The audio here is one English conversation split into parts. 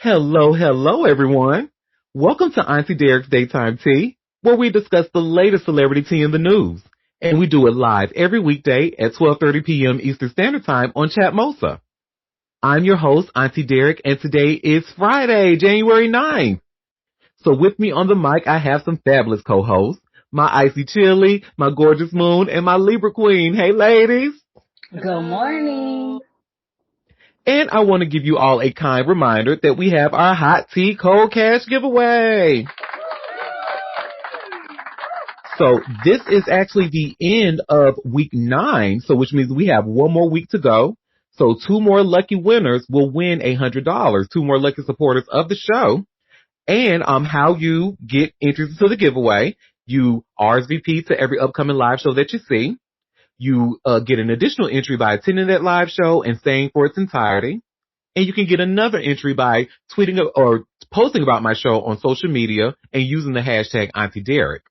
Hello, everyone. Welcome to Auntie Derek's Daytime Tea, where we discuss the latest celebrity tea in the news. And we do it live every weekday at 12:30 p.m. Eastern Standard Time on Chatmosa. I'm your host, Auntie Derek, and today is Friday, January 9th. So with me on the mic, I have some fabulous co-hosts, my Icy Chili, my Gorgeous Moon, and my Libra Queen. Hey, ladies. Good morning. And I want to give you all a kind reminder that we have our Hot Tea Cold Cash giveaway. So this is actually the end of week 9, so which means we have one more week to go. So 2 more lucky winners will win $100, 2 more lucky supporters of the show. And how you get entered into the giveaway, you RSVP to every upcoming live show that you see. You get an additional entry by attending that live show and staying for its entirety. And you can get another entry by tweeting or posting about my show on social media and using the hashtag Auntie Derek.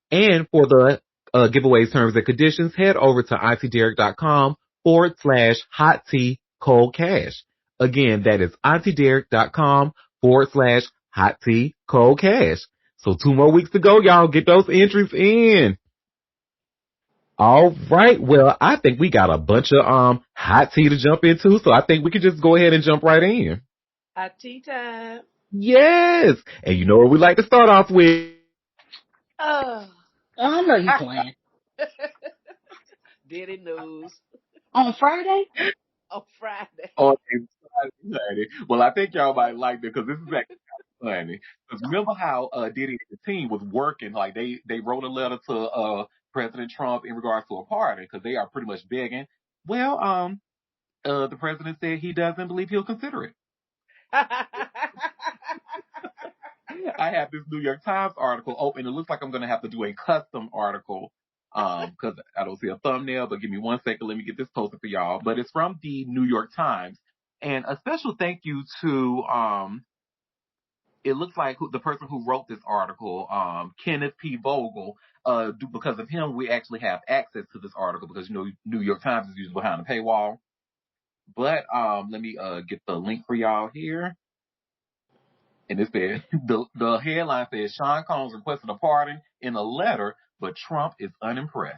And for the giveaways, terms, and conditions, head over to auntiederek.com/hot tea cold cash. Again, that is auntiederek.com/hot tea cold cash. So 2 more weeks to go, y'all. Get those entries in. All right. Well, I think we got a bunch of hot tea to jump into, so I think we could just go ahead and jump right in. Hot tea time. Yes. And you know what we like to start off with? Oh, I know you playing. Diddy news On Friday? on Friday. Oh, funny. Well, I think y'all might like it because this is actually funny. Because remember how Diddy and the team was working, like they wrote a letter to President Trump in regards to a pardon because they are pretty much begging. Well, the president said he doesn't believe he'll consider it. I have this New York Times article open. It looks like I'm going to have to do a custom article because I don't see a thumbnail. But give me 1 second. Let me get this posted for y'all. But it's from the New York Times. And a special thank you to, it looks like the person who wrote this article, Kenneth P. Vogel. Because of him, we actually have access to this article because, you know, New York Times is usually behind the paywall. But let me get the link for y'all here. And it said, the headline says, Sean Combs requested a pardon in a letter, but Trump is unimpressed.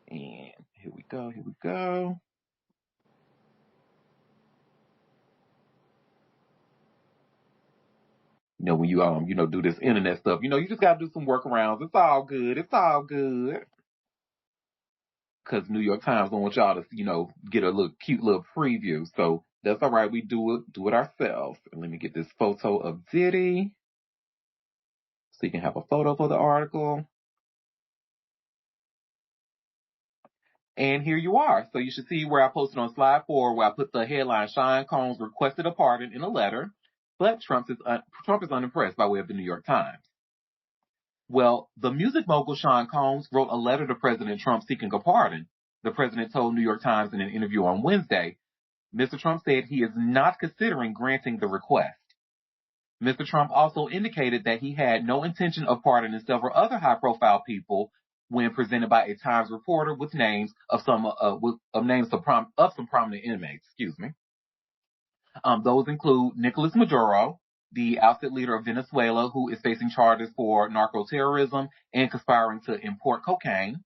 And here we go. You know, when you, do this internet stuff, you just got to do some workarounds. It's all good. Because New York Times don't want y'all to, get a cute little preview. So that's all right. We do it ourselves. And let me get this photo of Diddy. So you can have a photo for the article. And here you are. So you should see where I posted on slide 4, where I put the headline, Sean Combs requested a pardon in a letter, but Trump is unimpressed by way of the New York Times. Well, the music mogul Sean Combs wrote a letter to President Trump seeking a pardon. The president told New York Times in an interview on Wednesday. Mr. Trump said he is not considering granting the request. Mr. Trump also indicated that he had no intention of pardoning several other high-profile people when presented by a Times reporter with names of some prominent inmates. Those include Nicolas Maduro, the ousted leader of Venezuela, who is facing charges for narco-terrorism and conspiring to import cocaine.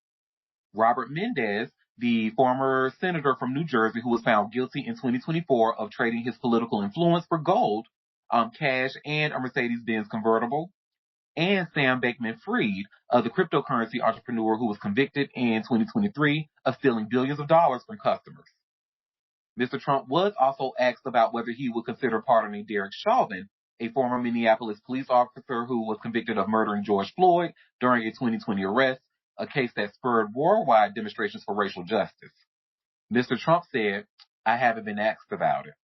Robert Mendez, the former senator from New Jersey, who was found guilty in 2024 of trading his political influence for gold, cash, and a Mercedes-Benz convertible. And Sam Bankman-Fried, the cryptocurrency entrepreneur who was convicted in 2023 of stealing billions of dollars from customers. Mr. Trump was also asked about whether he would consider pardoning Derek Chauvin, a former Minneapolis police officer who was convicted of murdering George Floyd during a 2020 arrest, a case that spurred worldwide demonstrations for racial justice. Mr. Trump said, I haven't been asked about it.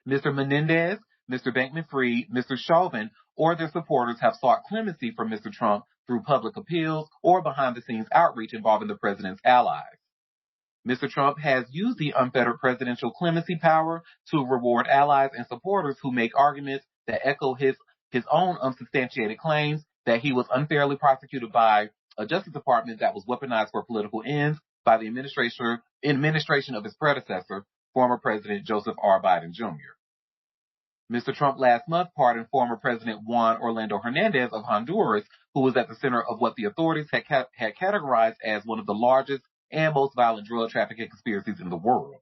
Mr. Menendez, Mr. Bankman-Fried, Mr. Chauvin, or their supporters have sought clemency from Mr. Trump through public appeals or behind-the-scenes outreach involving the president's allies. Mr. Trump has used the unfettered presidential clemency power to reward allies and supporters who make arguments that echo his own unsubstantiated claims that he was unfairly prosecuted by a Justice Department that was weaponized for political ends by the administration of his predecessor, former President Joseph R. Biden Jr. Mr. Trump last month pardoned former President Juan Orlando Hernandez of Honduras, who was at the center of what the authorities had categorized as one of the largest and most violent drug trafficking conspiracies in the world.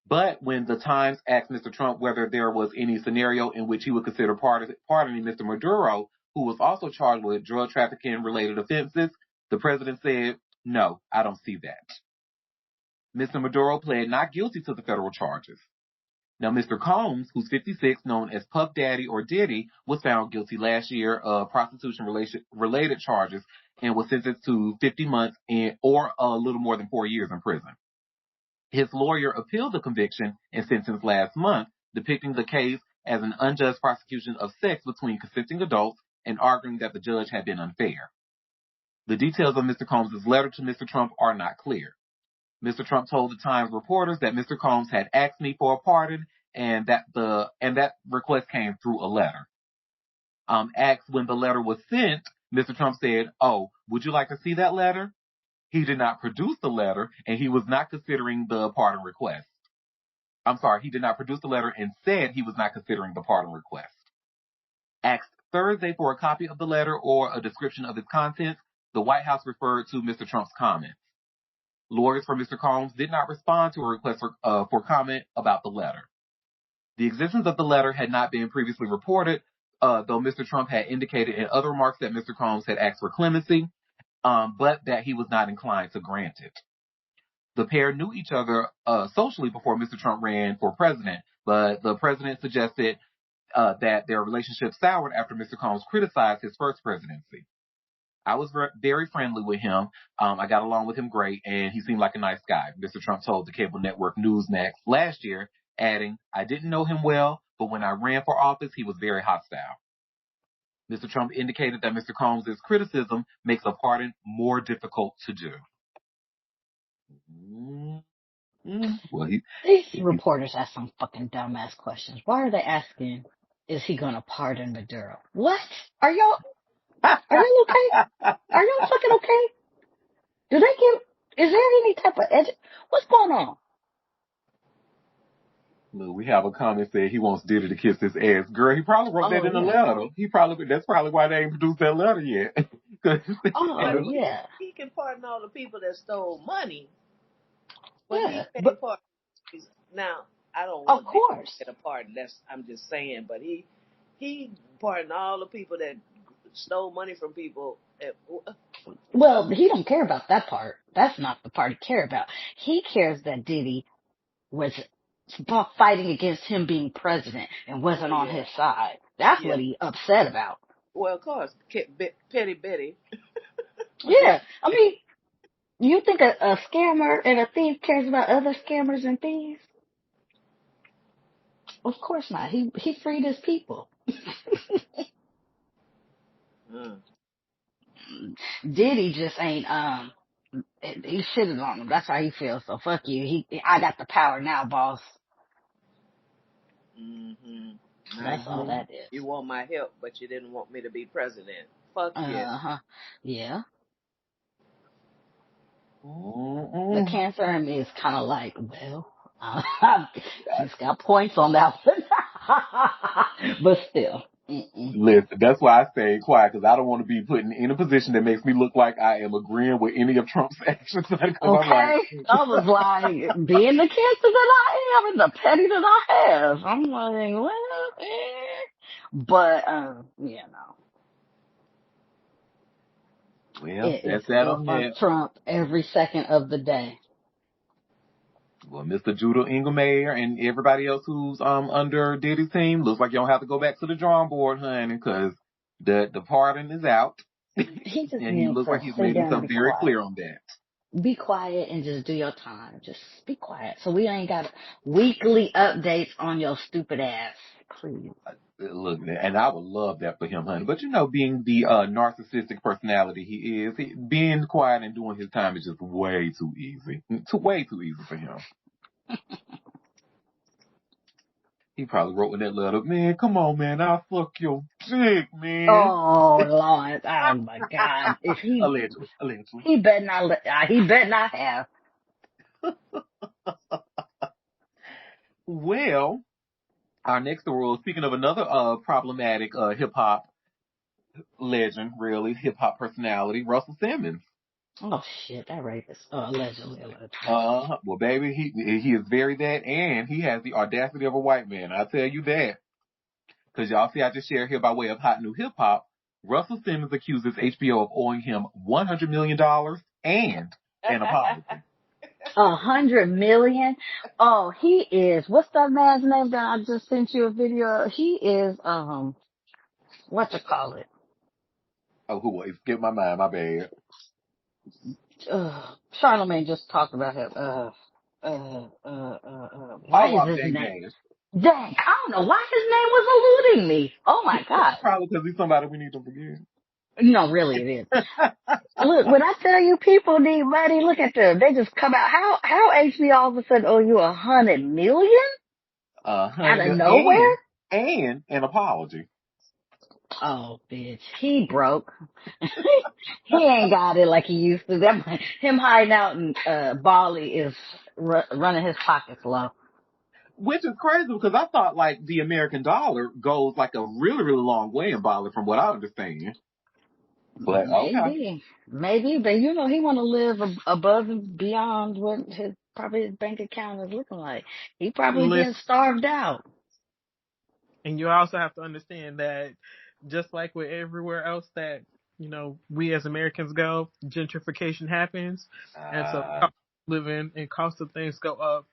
But when the Times asked Mr. Trump whether there was any scenario in which he would consider pardoning Mr. Maduro, who was also charged with drug trafficking-related offenses, the president said, "No, I don't see that." Mr. Maduro pled not guilty to the federal charges. Now, Mr. Combs, who's 56, known as Puff Daddy or Diddy, was found guilty last year of prostitution-related charges and was sentenced to 50 months or a little more than 4 years in prison. His lawyer appealed the conviction and sentence last month, depicting the case as an unjust prosecution of sex between consenting adults and arguing that the judge had been unfair. The details of Mr. Combs' letter to Mr. Trump are not clear. Mr. Trump told the Times reporters that Mr. Combs had asked me for a pardon and that request came through a letter. Asked when the letter was sent, Mr. Trump said, "Oh, would you like to see that letter?" He did not produce the letter, and he was not considering the pardon request. He did not produce the letter and said he was not considering the pardon request. Asked Thursday for a copy of the letter or a description of its contents, the White House referred to Mr. Trump's comments. Lawyers for Mr. Combs did not respond to a request for comment about the letter. The existence of the letter had not been previously reported, though Mr. Trump had indicated in other remarks that Mr. Combs had asked for clemency, but that he was not inclined to grant it. The pair knew each other socially before Mr. Trump ran for president, but the president suggested that their relationship soured after Mr. Combs criticized his first presidency. I was very friendly with him. I got along with him great, and he seemed like a nice guy, Mr. Trump told the cable network Newsmax last year, adding, "I didn't know him well, but when I ran for office, he was very hostile." Mr. Trump indicated that Mr. Combs' criticism makes a pardon more difficult to do. Well, These reporters ask some fucking dumbass questions. Why are they asking, is he gonna pardon Maduro? What? Are y'all okay? Are y'all fucking okay? Is there any type of what's going on? Look, we have a comment saying he wants Diddy to kiss his ass. Girl, he probably wrote that in the letter. That's probably why they ain't produced that letter yet. Yeah. He can pardon all the people that stole money. But Yeah. he can't pardon. Now, I don't want to get a pardon. I'm just saying. But he pardoned all the people that stole money from people. Well, he don't care about that part. That's not the part he cares about. He cares that Diddy was fighting against him being president and wasn't on his side. That's what he upset about. Well, of course, Petty Betty. Yeah, I mean, you think a scammer and a thief cares about other scammers and thieves? Of course not. He freed his people. Diddy just ain't he shitted on him. That's how he feels. So fuck you. I got the power now, boss. That's all that is. You want my help, but you didn't want me to be president. Fuck yeah. Yeah. The cancer in me is kind of like, well, he's got points on that one. But still. Listen, that's why I stay quiet, because I don't want to be put in a position that makes me look like I am agreeing with any of Trump's actions. Okay, I was like, being the cancer that I am and the petty that I have, I'm like, well, but, yeah, no. Well, that's that on that. Trump every second of the day. Well, Mr. Judah Engelmayer and everybody else who's under Diddy's team, looks like you don't have to go back to the drawing board, honey, because the pardon is out. He just and he looks like he's made himself very clear on that. Be quiet and just do your time. Just be quiet. So we ain't got weekly updates on your stupid ass. Please. Look, and I would love that for him, honey. But being the narcissistic personality he is, being quiet and doing his time is just way too easy. Way too easy for him. He probably wrote in that letter, "Man, come on, man, I'll fuck your dick, man." Oh, Lord. Oh, my God. If he... Allegedly. He better not have. Well, our next story, speaking of another problematic hip hop legend, really, hip hop personality, Russell Simmons. Oh shit, that rapist. Allegedly. Well, baby, he is very that, and he has the audacity of a white man. I tell you that. Because y'all see, I just shared here by way of hot new hip hop. Russell Simmons accuses HBO of owing him $100 million and an apology. $100 million? Oh, he is. What's that man's name that I just sent you a video of? He is, what you call it? Oh, who? It skipped my mind. My bad. Charlamagne just talked about him. Why is his Dang name? Dash. Dang, I don't know why his name was eluding me. Oh my God. Probably because he's somebody we need to forget. No, really it is. Look, when I tell you people need money, look at them. They just come out. How HBO all of a sudden owe you $100 million? Out of nowhere? And an apology. Oh, bitch. He broke. He ain't got it like he used to. Him hiding out in Bali is running his pockets low. Which is crazy because I thought like the American dollar goes like a really, really long way in Bali from what I understand. But okay. Maybe, but you know, he want to live above and beyond what his bank account is looking like. He probably been starved out. And you also have to understand that just like with everywhere else that, you know, we as Americans go, gentrification happens. And so cost of living and cost of things go up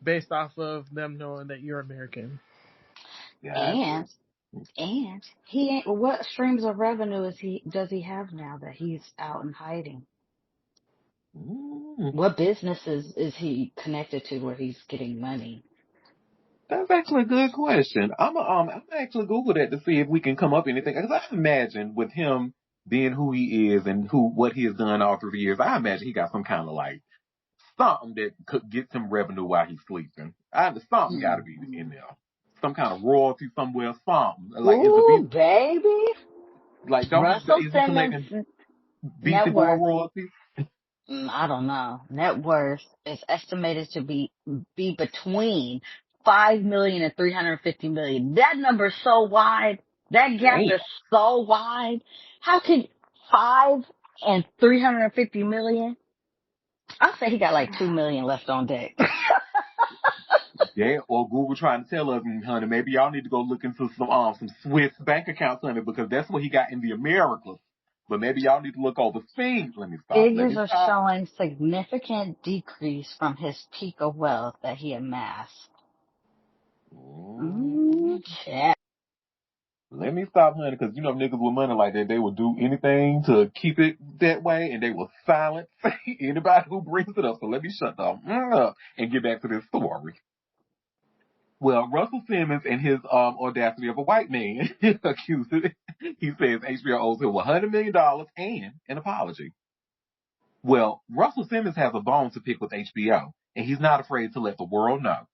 based off of them knowing that you're American. And he ain't, what streams of revenue does he have now that he's out and hiding? What businesses is he connected to where he's getting money? That's actually a good question. I'm actually Google that to see if we can come up anything. Because I imagine with him being who he is and what he has done all through the years, I imagine he got some kind of like something that could get some revenue while he's sleeping. Something got to be in there. Some kind of royalty somewhere, something. Like, ooh, baby. Like, Russell is he Simmons' collecting net BC Boy worth. royalties? I don't know. Net worth is estimated to be between 5 million and 350 million. That number's so wide. That gap is so wide. How can 5 and 350 million? I'll say he got like 2 million left on deck. Yeah, or Google trying to tell us, honey, maybe y'all need to go look into some Swiss bank accounts, honey, because that's what he got in the Americas. But maybe y'all need to look overseas. Figures are showing significant decrease from his peak of wealth that he amassed. Chat. Let me stop, honey, because you know niggas with money like that, they will do anything to keep it that way, and they will silence anybody who brings it up. So let me shut up and get back to this story. Well, Russell Simmons and his audacity of a white man accused it. He says HBO owes him $100 million and an apology. Well, Russell Simmons has a bone to pick with HBO, and he's not afraid to let the world know.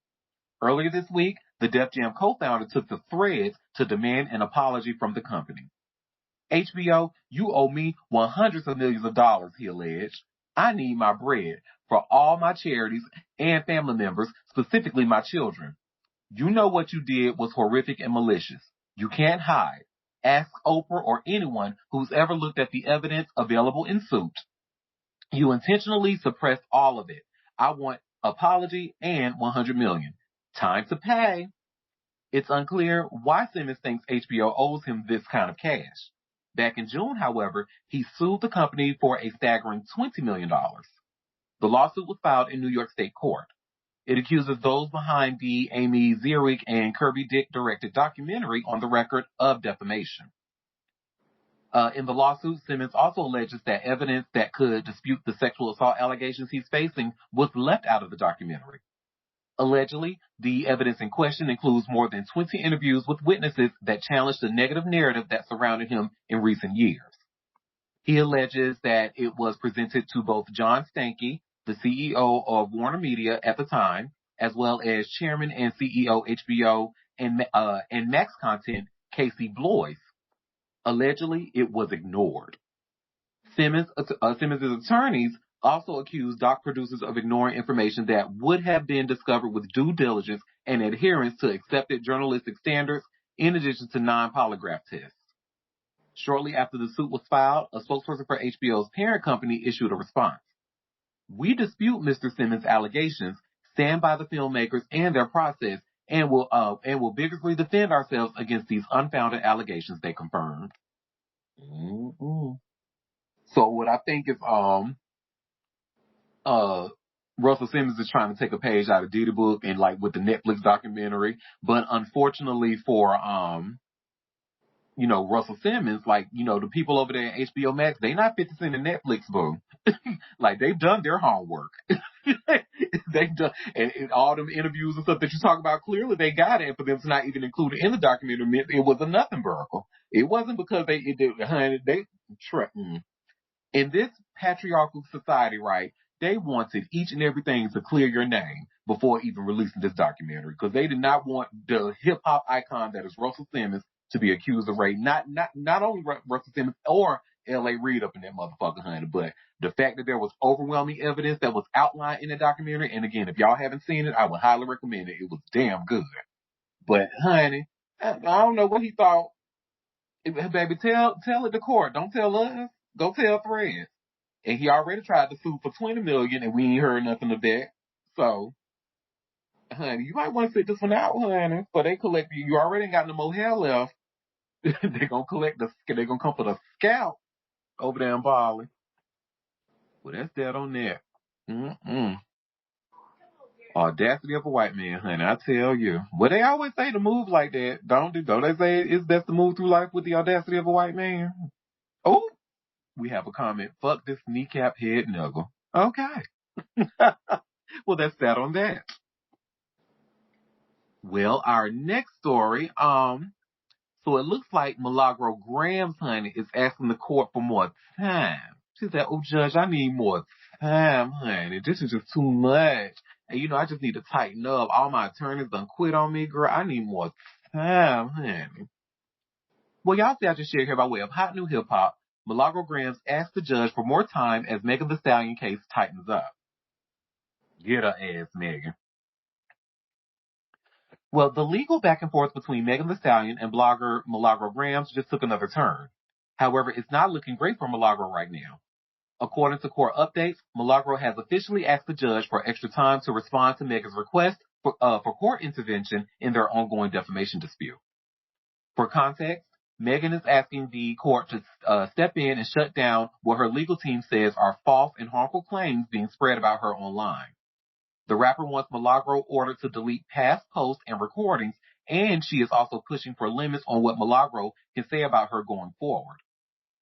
Earlier this week, the Def Jam co-founder took to Threads to demand an apology from the company. HBO, you owe me hundreds of millions of dollars, he alleged. I need my bread for all my charities and family members, specifically my children. You know what you did was horrific and malicious. You can't hide. Ask Oprah or anyone who's ever looked at the evidence available in suit. You intentionally suppressed all of it. I want apology and 100 million. Time to pay. It's unclear why Simmons thinks HBO owes him this kind of cash. Back in June, however, he sued the company for a staggering $20 million. The lawsuit was filed in New York State Court. It accuses those behind the Amy Ziering and Kirby Dick directed documentary on the record of defamation. In the lawsuit, Simmons also alleges that evidence that could dispute the sexual assault allegations he's facing was left out of the documentary. Allegedly, the evidence in question includes more than 20 interviews with witnesses that challenge the negative narrative that surrounded him in recent years. He alleges that it was presented to both John Stankey, the CEO of Warner Media at the time, as well as Chairman and CEO HBO and Max Content, Casey Bloys. Allegedly, it was ignored. Simmons' attorneys also accused doc producers of ignoring information that would have been discovered with due diligence and adherence to accepted journalistic standards, in addition to non-polygraph tests. Shortly after the suit was filed, a spokesperson for HBO's parent company issued a response. We dispute Mr. Simmons' allegations, stand by the filmmakers and their process, and will vigorously defend ourselves against these unfounded allegations, they confirmed. Mm-hmm. So what I think is Russell Simmons is trying to take a page out of Dita book and like with the Netflix documentary, but unfortunately for Russell Simmons, like, the people over there at HBO Max, they not fit to send a Netflix boo. Like, they've done their homework. They've done, and all them interviews and stuff that you talk about, clearly they got it, and for them to not even include it in the documentary meant it was a nothing miracle. It wasn't because in this patriarchal society, right, they wanted each and everything to clear your name before even releasing this documentary, because they did not want the hip hop icon that is Russell Simmons to be accused of rape. Not only Russell Simmons or L.A. Reid up in that motherfucker, honey, but the fact that there was overwhelming evidence that was outlined in the documentary. And again, if y'all haven't seen it, I would highly recommend it. It was damn good. But honey, I don't know what he thought. Baby, tell it to court. Don't tell us. Go tell Threads. And he already tried to sue for $20 million, and we ain't heard nothing of that. So, honey, you might want to sit this one out, honey. For they collect you. You already ain't got no more hair left. They're gonna they're gonna come for the scalp over there in Bali. Well, that's that on that. Audacity of a white man, honey, I tell you. Well, they always say to move like that. Don't they say it's best to move through life with the audacity of a white man? Oh, we have a comment. Fuck this kneecap head nigga. Okay. Well, that's that on that. Well, our next story, so it looks like Milagro Grams, honey, is asking the court for more time. She said, oh, Judge, I need more time, honey. This is just too much. And, I just need to tighten up. All my attorneys done quit on me, girl. I need more time, honey. Well, y'all see I just shared here by way of hot new hip hop. Milagro Grams asked the judge for more time as Megan Thee Stallion case tightens up. Get her ass, Megan. Well, the legal back and forth between Megan Thee Stallion and blogger Milagro Grams just took another turn. However, it's not looking great for Milagro right now. According to court updates, Milagro has officially asked the judge for extra time to respond to Megan's request for court intervention in their ongoing defamation dispute. For context, Megan is asking the court to step in and shut down what her legal team says are false and harmful claims being spread about her online. The rapper wants Milagro ordered to delete past posts and recordings, and she is also pushing for limits on what Milagro can say about her going forward.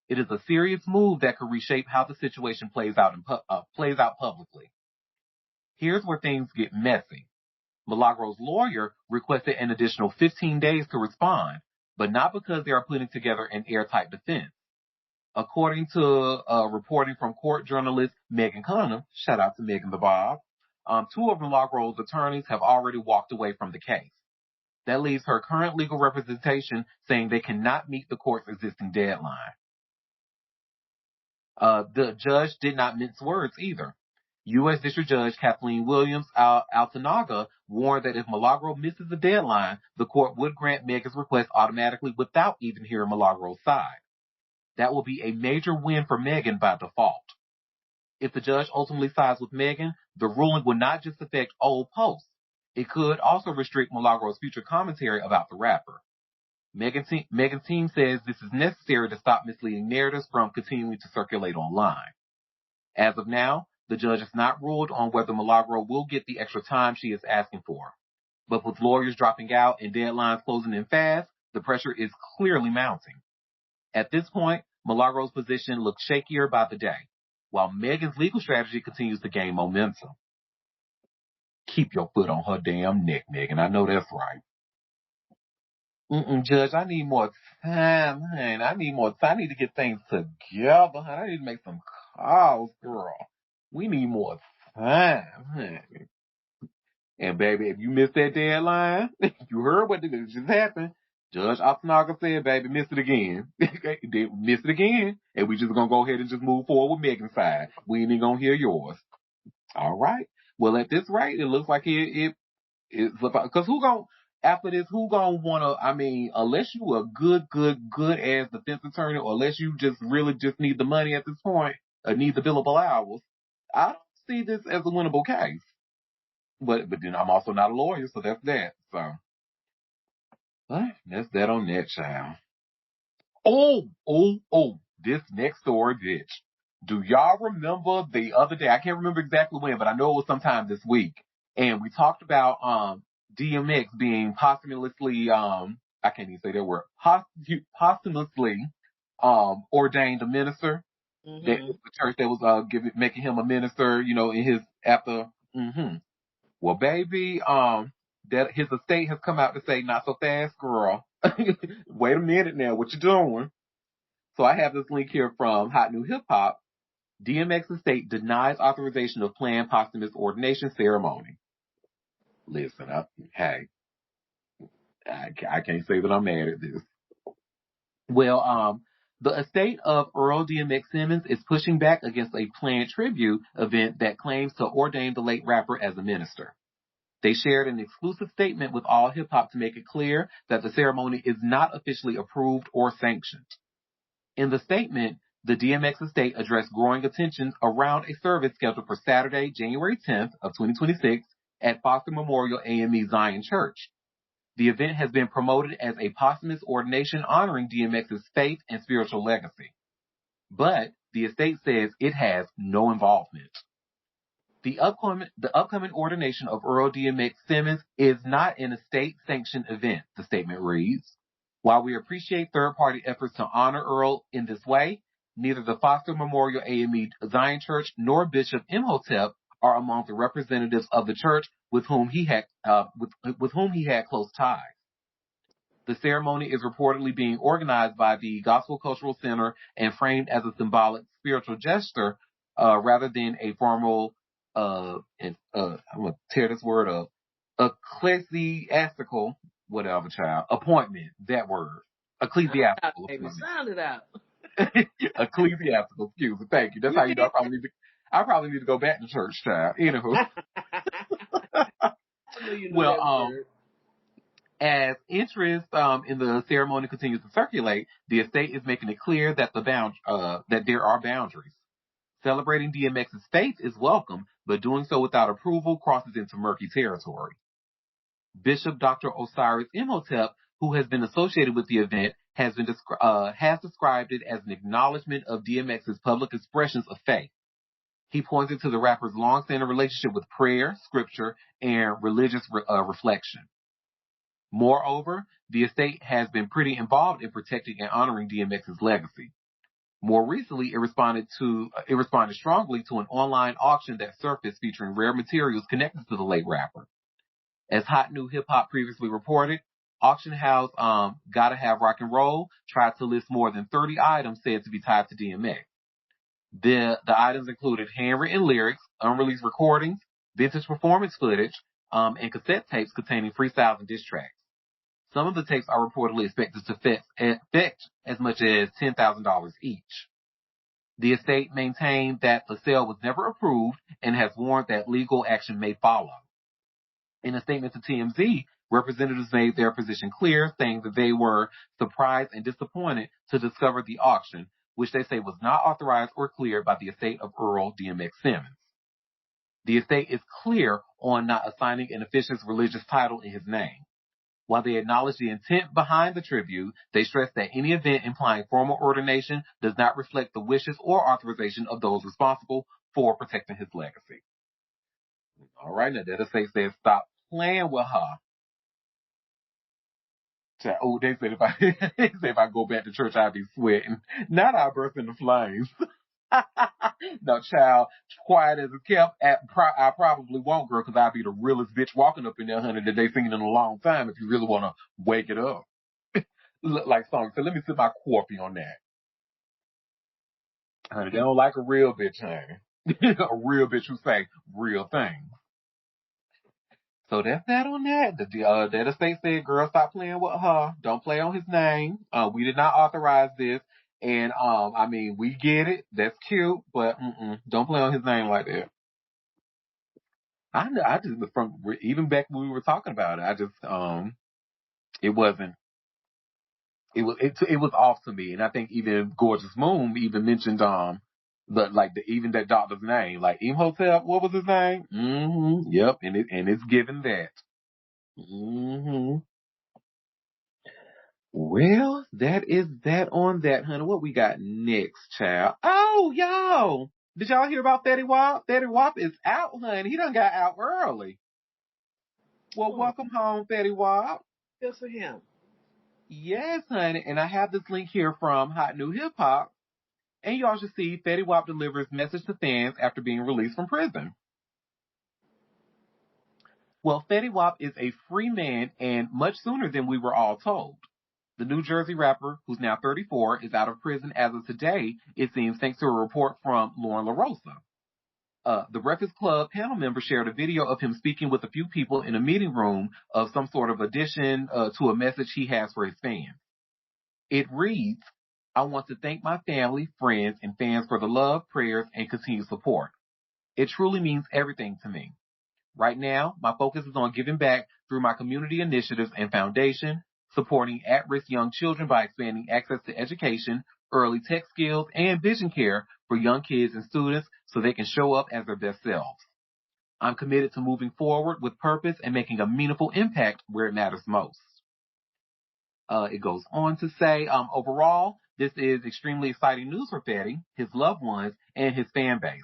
It is a serious move that could reshape how the situation plays out publicly. Here's where things get messy. Milagro's lawyer requested an additional 15 days to respond, but not because they are putting together an airtight defense. According to reporting from court journalist Megan Cunningham, shout out to Megan the Bob, two of Milagro's attorneys have already walked away from the case. That leaves her current legal representation saying they cannot meet the court's existing deadline. The judge did not mince words either. U.S. District Judge Kathleen Williams Altanaga warned that if Milagro misses the deadline, the court would grant Megan's request automatically without even hearing Milagro's side. That will be a major win for Megan by default. If the judge ultimately sides with Megan, the ruling will not just affect old posts. It could also restrict Milagro's future commentary about the rapper. Megan's team says this is necessary to stop misleading narratives from continuing to circulate online. As of now, the judge has not ruled on whether Milagro will get the extra time she is asking for. But with lawyers dropping out and deadlines closing in fast, the pressure is clearly mounting. At this point, Milagro's position looks shakier by the day, while Megan's legal strategy continues to gain momentum. Keep your foot on her damn neck, Megan. I know that's right. Judge, I need more time, honey. I need more time. I need to get things together, honey. I need to make some calls, girl. We need more time, honey. And baby, if you missed that deadline, you heard what just happened. Judge Otsanaga said, baby, miss it again. Miss it again. And we just gonna go ahead and just move forward with Megan's side. We ain't even gonna hear yours. All right. Well, at this rate, it looks like it's because after this, who gonna wanna, I mean, unless you a good ass defense attorney, or unless you just really just need the money at this point, or need the billable hours, I don't see this as a winnable case. But then I'm also not a lawyer, so that's that. So, but that's that on that, child. Oh, this next story, bitch. Do y'all remember the other day? I can't remember exactly when, but I know it was sometime this week. And we talked about DMX being posthumously I can't even say that word. Posthumously ordained a minister. Mm-hmm. That the church that was making him a minister, you know, in his after Well, baby, that his estate has come out to say, not so fast, girl. Wait a minute now, what you doing? So I have this link here from Hot New Hip Hop. DMX estate denies authorization of planned posthumous ordination ceremony. Listen, I can't say that I'm mad at this. Well, the estate of Earl DMX Simmons is pushing back against a planned tribute event that claims to ordain the late rapper as a minister. They shared an exclusive statement with All Hip Hop to make it clear that the ceremony is not officially approved or sanctioned. In the statement, the DMX estate addressed growing attention around a service scheduled for Saturday, January 10th of 2026 at Foster Memorial AME Zion Church. The event has been promoted as a posthumous ordination honoring DMX's faith and spiritual legacy. But the estate says it has no involvement. The upcoming ordination of Earl DMX Simmons is not an estate-sanctioned event, the statement reads. While we appreciate third-party efforts to honor Earl in this way, neither the Foster Memorial AME Zion Church nor Bishop Imhotep are among the representatives of the church with whom he had close ties. The ceremony is reportedly being organized by the Gospel Cultural Center and framed as a symbolic spiritual gesture rather than a formal I'm gonna tear this word up. Ecclesiastical, whatever, child. Appointment, that word. Ecclesiastical appointment. Sound it out. Ecclesiastical, excuse me. Thank you. That's how you know I probably need to go back to church, child. Anywho. I know you know that word. As interest in the ceremony continues to circulate, the estate is making it clear that that there are boundaries. Celebrating DMX's faith is welcome, but doing so without approval crosses into murky territory. Bishop Dr. Osiris Imhotep, who has been associated with the event, has described it as an acknowledgement of DMX's public expressions of faith. He pointed to the rapper's long-standing relationship with prayer, scripture, and religious reflection. Moreover, the estate has been pretty involved in protecting and honoring DMX's legacy. More recently, it responded strongly to an online auction that surfaced featuring rare materials connected to the late rapper. As Hot New Hip Hop previously reported, auction house Gotta Have Rock and Roll tried to list more than 30 items said to be tied to DMX. The items included handwritten lyrics, unreleased recordings, vintage performance footage, and cassette tapes containing freestyles and diss tracks. Some of the tapes are reportedly expected to fetch as much as $10,000 each. The estate maintained that the sale was never approved and has warned that legal action may follow. In a statement to TMZ, representatives made their position clear, saying that they were surprised and disappointed to discover the auction, which they say was not authorized or cleared by the estate of Earl DMX Simmons. The estate is clear on not assigning an official's religious title in his name. While they acknowledge the intent behind the tribute, they stress that any event implying formal ordination does not reflect the wishes or authorization of those responsible for protecting his legacy. All right, now that estate says stop playing with her. Oh, they said if I go back to church, I'll be sweating. Not I burst into flames. No, child, quiet as it kept, I probably won't, girl, because I'll be the realest bitch walking up in there, honey, that they seen in a long time if you really want to wake it up. Look like songs. So let me sit my corpy on that. Honey, they don't like a real bitch, honey. A real bitch who say real things. So that's that on that. That estate said, girl, stop playing with her. Don't play on his name. We did not authorize this. And, I mean, we get it. That's cute, but, don't play on his name like that. I just, even back when we were talking about it, I just, it wasn't, it was off to me. And I think even Gorgeous Moon even mentioned, even that doctor's name, like Imhotep, what was his name? Yep. And it's given that. Well, that is that on that, honey. What we got next, child? Oh, y'all. Did y'all hear about Fetty Wap? Fetty Wap is out, honey. He done got out early. Well, welcome home, Fetty Wap. Good for him. Yes, honey. And I have this link here from Hot New Hip Hop. And y'all should see Fetty Wap delivers message to fans after being released from prison. Well, Fetty Wap is a free man and much sooner than we were all told. The New Jersey rapper, who's now 34, is out of prison as of today, it seems, thanks to a report from Lauren LaRosa. The Breakfast Club panel member shared a video of him speaking with a few people in a meeting room of some sort of addition to a message he has for his fans. It reads, I want to thank my family, friends, and fans for the love, prayers, and continued support. It truly means everything to me. Right now, my focus is on giving back through my community initiatives and foundation, supporting at-risk young children by expanding access to education, early tech skills, and vision care for young kids and students so they can show up as their best selves. I'm committed to moving forward with purpose and making a meaningful impact where it matters most. It goes on to say, overall, this is extremely exciting news for Fetty, his loved ones, and his fan base.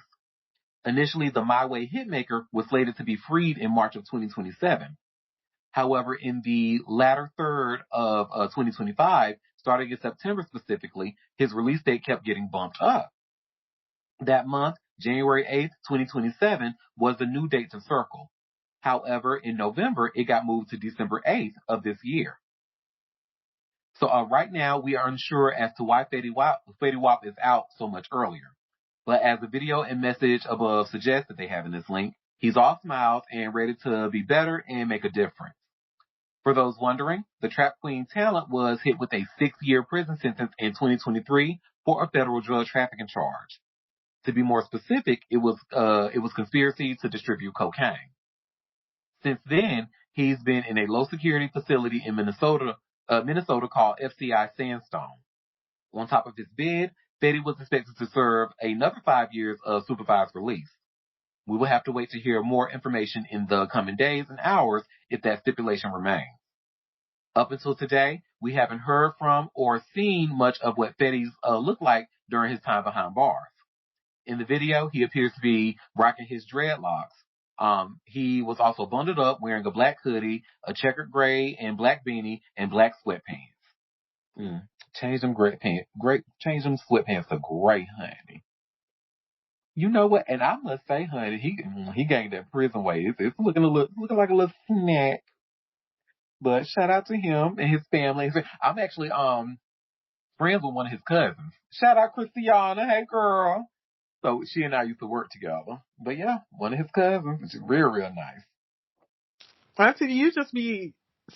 Initially, the My Way hitmaker was slated to be freed in March of 2027. However, in the latter third of 2025, starting in September specifically, his release date kept getting bumped up. That month, January 8th, 2027, was the new date to circle. However, in November, it got moved to December 8th of this year. So right now, we are unsure as to why Fetty Wap is out so much earlier. But as the video and message above suggest that they have in this link, he's all smiles and ready to be better and make a difference. For those wondering, the Trap Queen talent was hit with a 6-year prison sentence in 2023 for a federal drug trafficking charge. To be more specific, it was conspiracy to distribute cocaine. Since then, he's been in a low security facility in Minnesota called FCI Sandstone. On top of his bid, Fetty was expected to serve another 5 years of supervised release. We will have to wait to hear more information in the coming days and hours if that stipulation remains. Up until today, we haven't heard from or seen much of what Fetty's looked like during his time behind bars. In the video, he appears to be rocking his dreadlocks. He was also bundled up wearing a black hoodie, a checkered gray and black beanie, and black sweatpants. Change them change them sweatpants to gray, honey. You know what? And I must say, honey, he gained that prison weight. It's looking like a little snack. But shout out to him and his family. I'm actually friends with one of his cousins. Shout out Christiana, hey girl. So she and I used to work together. But yeah, one of his cousins. She's real nice. Auntie, you just be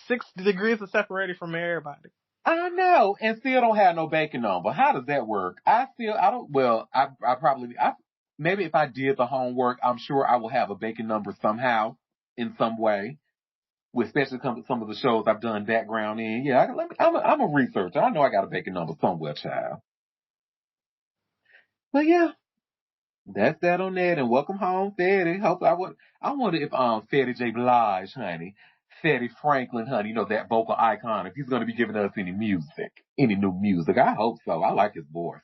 6 degrees of separated from everybody. I know, and still don't have no bacon number. How does that work? Maybe if I did the homework, I'm sure I will have a bacon number somehow, in some way, especially some of the shows I've done background in. Yeah, I'm a researcher. I know I got a bacon number somewhere, child. But yeah, that's that on that, and welcome home, Fetty. I wonder if Fetty J. Blige, honey, Fetty Franklin, honey, you know, that vocal icon, if he's going to be giving us any new music. I hope so. I like his voice.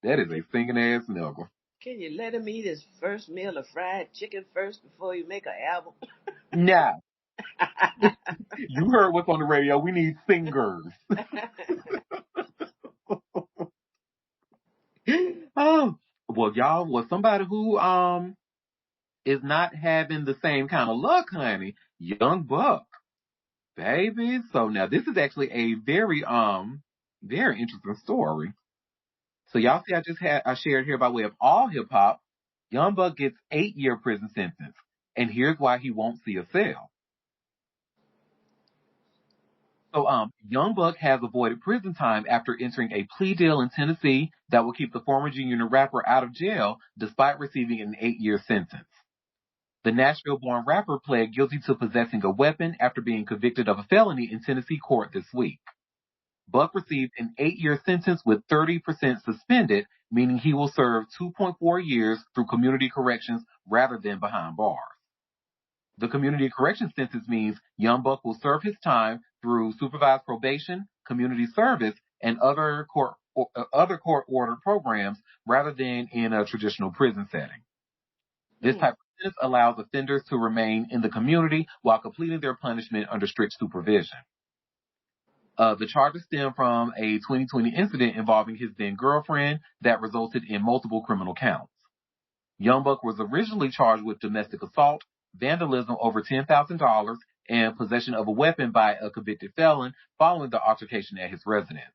That is a singing ass nigga. Can you let him eat his first meal of fried chicken first before you make an album? Nah. You heard what's on the radio. We need singers. Oh, well, y'all, somebody who is not having the same kind of luck, honey, Young Buck. Baby. So now this is actually a very interesting story. So y'all see I shared here by way of all hip hop, Young Buck gets 8-year prison sentence. And here's why he won't see a cell. So, Young Buck has avoided prison time after entering a plea deal in Tennessee that will keep the former junior rapper out of jail despite receiving an 8-year sentence. The Nashville-born rapper pled guilty to possessing a weapon after being convicted of a felony in Tennessee court this week. Buck received an 8-year sentence with 30% suspended, meaning he will serve 2.4 years through community corrections rather than behind bars. The community corrections sentence means Young Buck will serve his time through supervised probation, community service, and other court-ordered programs rather than in a traditional prison setting. This type of sentence allows offenders to remain in the community while completing their punishment under strict supervision. The charges stem from a 2020 incident involving his then girlfriend that resulted in multiple criminal counts. Young Buck was originally charged with domestic assault, vandalism over $10,000, and possession of a weapon by a convicted felon following the altercation at his residence.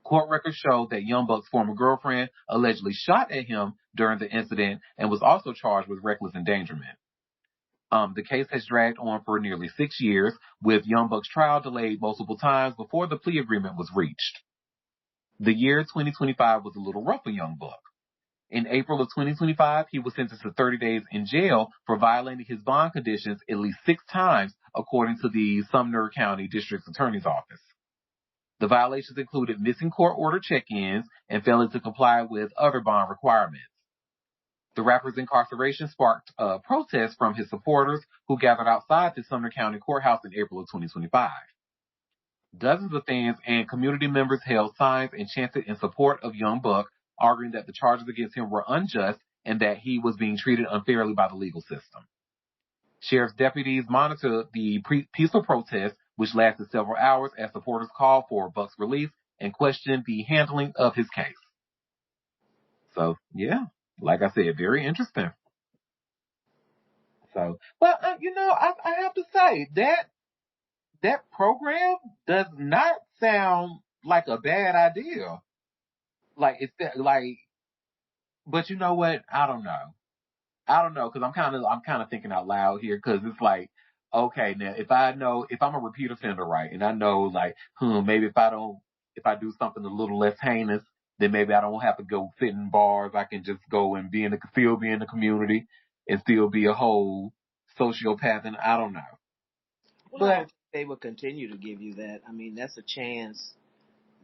Court records show that Young Buck's former girlfriend allegedly shot at him during the incident and was also charged with reckless endangerment. The case has dragged on for nearly 6 years, with Young Buck's trial delayed multiple times before the plea agreement was reached. The year 2025 was a little rough for Young Buck. In April of 2025, he was sentenced to 30 days in jail for violating his bond conditions at least 6 times, according to the Sumner County District Attorney's Office. The violations included missing court order check-ins and failing to comply with other bond requirements. The rapper's incarceration sparked protests from his supporters who gathered outside the Sumner County Courthouse in April of 2025. Dozens of fans and community members held signs and chanted in support of Young Buck, arguing that the charges against him were unjust and that he was being treated unfairly by the legal system. Sheriff's deputies monitored the peaceful protest, which lasted several hours as supporters called for Buck's release and questioned the handling of his case. So, yeah, like I said, very interesting. So, but I have to say that program does not sound like a bad idea. But you know what? I don't know because I'm kind of thinking out loud here because it's like, okay, now if I'm a repeat offender, right, and I know like, maybe if I do something a little less heinous, then maybe I don't have to go sit in bars. I can just go and still be in the community and still be a whole sociopath, and I don't know. Well, I don't think they will continue to give you that. I mean, that's a chance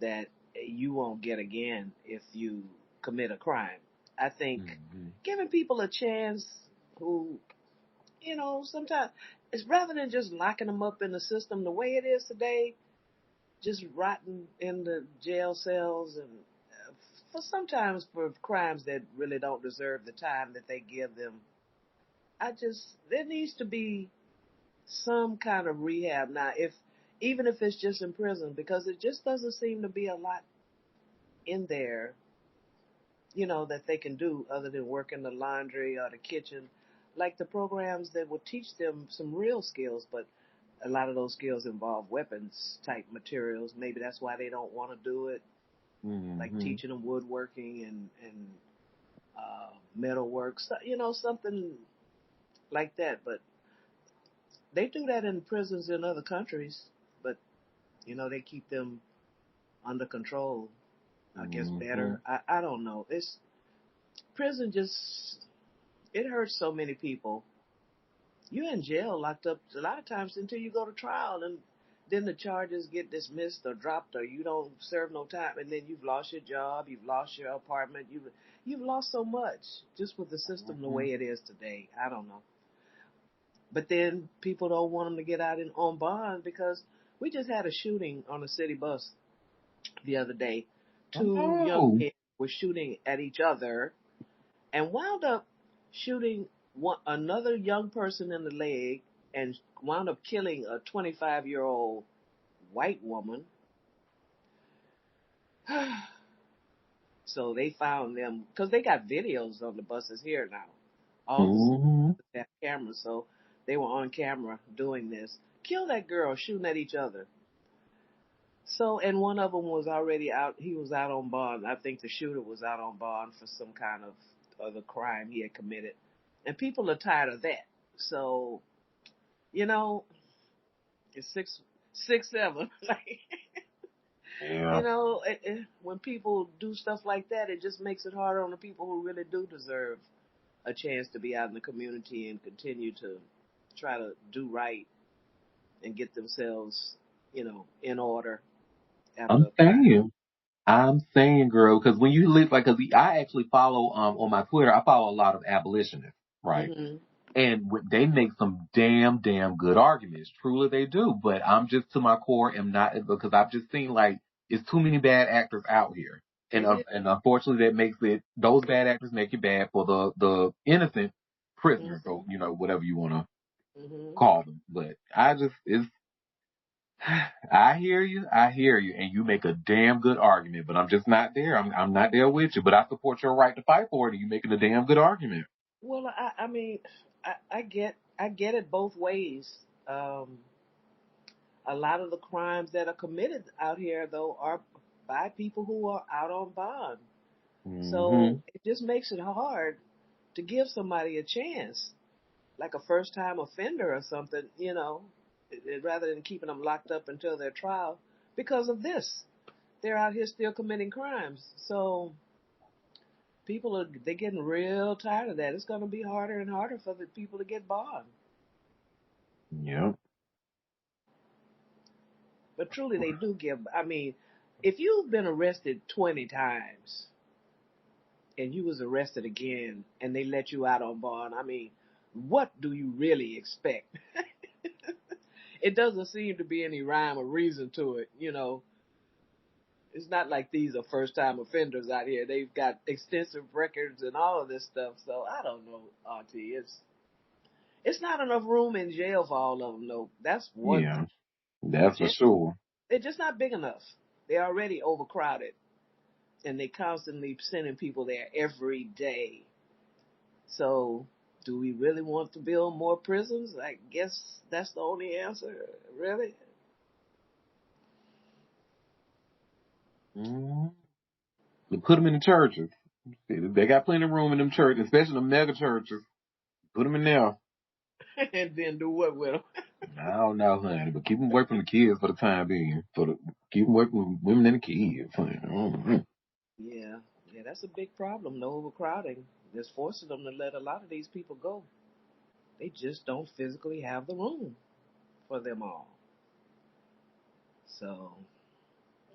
that you won't get again if you commit a crime. I think giving people a chance who, sometimes it's rather than just locking them up in the system the way it is today, just rotting in the jail cells and for sometimes for crimes that really don't deserve the time that they give them. There needs to be some kind of rehab now, even if it's just in prison, because it just doesn't seem to be a lot in there, that they can do other than work in the laundry or the kitchen, like the programs that will teach them some real skills, but a lot of those skills involve weapons type materials. Maybe that's why they don't want to do it, like teaching them woodworking and metalwork, something like that. But they do that in prisons in other countries, but they keep them under control. I guess better. I don't know. Prison it hurts so many people. You're in jail, locked up a lot of times until you go to trial, and then the charges get dismissed or dropped, or you don't serve no time, and then you've lost your job, you've lost your apartment, you've lost so much just with the system the way it is today. I don't know. But then people don't want them to get out on bond because we just had a shooting on a city bus the other day. Two young men were shooting at each other and wound up shooting another young person in the leg and wound up killing a 25-year-old white woman. So they found them because they got videos on the buses here now. All the buses have cameras, so they were on camera doing this. Kill that girl shooting at each other. So, and one of them was already out. He was out on bond. I think the shooter was out on bond for some kind of other crime he had committed. And people are tired of that. So, it's 6'7". Like, Yeah. when people do stuff like that, it just makes it harder on the people who really do deserve a chance to be out in the community and continue to try to do right and get themselves, in order after I'm a crime. saying. I'm saying, girl, because when you live, like, cause I actually follow, on my Twitter, I follow a lot of abolitionists, right? Mhm. And they make some damn good arguments. Truly they do. But I'm just to my core am not, because I've just seen like, it's too many bad actors out here. It is. And unfortunately that makes it, those bad actors make it bad for the innocent prisoners, or, Mhm. whatever you want to Mhm. call them. But I hear you, and you make a damn good argument, but I'm just not there. I'm not there with you, but I support your right to fight for it, and you making a damn good argument. Well, I mean, I get it both ways. Um, a lot of the crimes that are committed out here, though, are by people who are out on bond. So Hmm. it just makes it hard to give somebody a chance, like a first time offender or something, rather than keeping them locked up until their trial because of this. They're out here still committing crimes. So they're getting real tired of that. It's going to be harder and harder for the people to get bond. Yep. But truly, they do give. I mean, if you've been arrested 20 times and you was arrested again and they let you out on bond, I mean, what do you really expect? It doesn't seem to be any rhyme or reason to it. It's not like these are first time offenders out here. They've got extensive records and all of this stuff. So I don't know, Auntie. It's not enough room in jail for all of them, though. That's one thing. Yeah. The That's for jail, sure. they're just not big enough. They're already overcrowded, and they constantly sending people there every day. So, do we really want to build more prisons? I guess that's the only answer. Really? Hmm. Put them in the churches. They got plenty of room in them churches, especially the mega churches. Put them in there. And then do what with them? I don't know, honey, but keep them away from the kids for the time being. Keep them away from women and the kids, honey. Mm-hmm. Yeah, yeah, that's a big problem. No overcrowding. It's forcing them to let a lot of these people go. They just don't physically have the room for them all. So,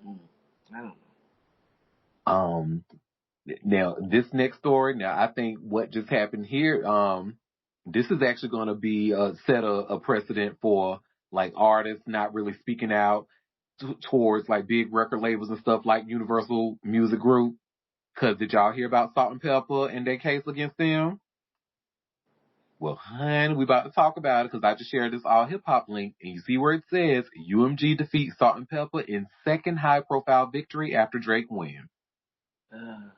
mm, I don't know. Um, Now, this next story, now I think what just happened here, this is actually going to be set a precedent for like artists not really speaking out towards like big record labels and stuff like Universal Music Group. Cause did y'all hear about Salt and Pepper and their case against them? Well, hun, we about to talk about it because I just shared this all hip hop link, and you see where it says UMG defeats Salt and Pepper in second high profile victory after Drake win. Uh,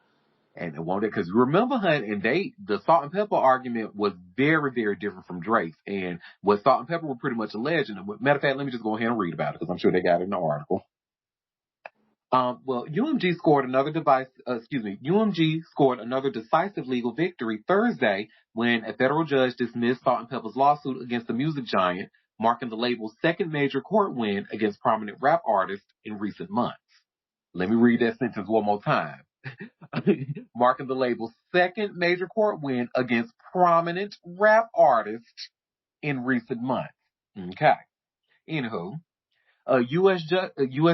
And it won't, because remember, hun, and the Salt and Pepper argument was very, very different from Drake's. And what Salt and Pepper were pretty much alleged. And matter of fact, let me just go ahead and read about it because I'm sure they got it in the article. Well, UMG scored another decisive legal victory Thursday when a federal judge dismissed Salt and Pepper's lawsuit against the music giant, marking the label's second major court win against prominent rap artists in recent months. Let me read that sentence one more time. Marking the label's second major court win against prominent rap artists in recent months. Okay. Anywho, U.S.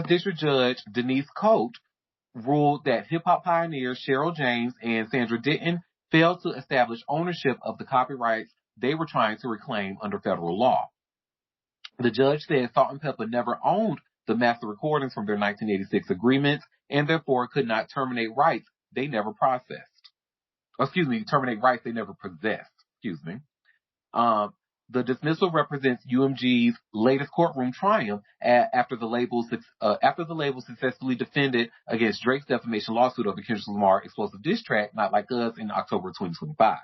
District Judge Denise Cote ruled that hip hop pioneers Cheryl James and Sandra Denton failed to establish ownership of the copyrights they were trying to reclaim under federal law. The judge said Salt and Pepper never owned the master recordings from their 1986 agreements and therefore could not terminate rights they never processed. Terminate rights they never possessed. Excuse me. Um, the dismissal represents UMG's latest courtroom triumph after the label successfully defended against Drake's defamation lawsuit over Kendrick Lamar explosive diss track "Not Like Us" in October 2025.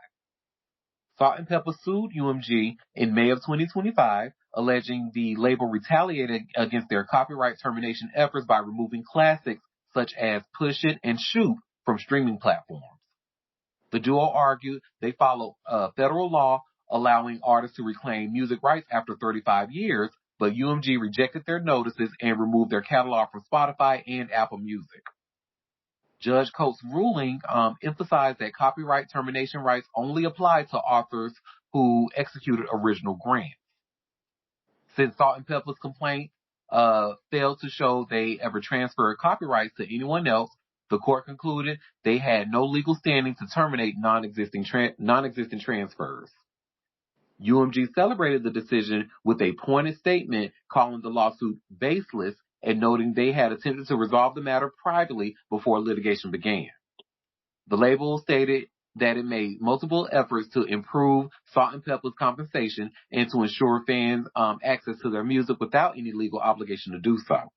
Salt and Pepper sued UMG in May of 2025, alleging the label retaliated against their copyright termination efforts by removing classics such as Push It and Shoot from streaming platforms. The duo argued they follow federal law allowing artists to reclaim music rights after 35 years, but UMG rejected their notices and removed their catalog from Spotify and Apple Music. Judge Coates' ruling emphasized that copyright termination rights only apply to authors who executed original grants. Since Salt and Pepper's complaint failed to show they ever transferred copyrights to anyone else, the court concluded they had no legal standing to terminate non-existent transfers. UMG celebrated the decision with a pointed statement calling the lawsuit baseless and noting they had attempted to resolve the matter privately before litigation began. The label stated that it made multiple efforts to improve Salt and Pepper's compensation and to ensure fans access to their music without any legal obligation to do so.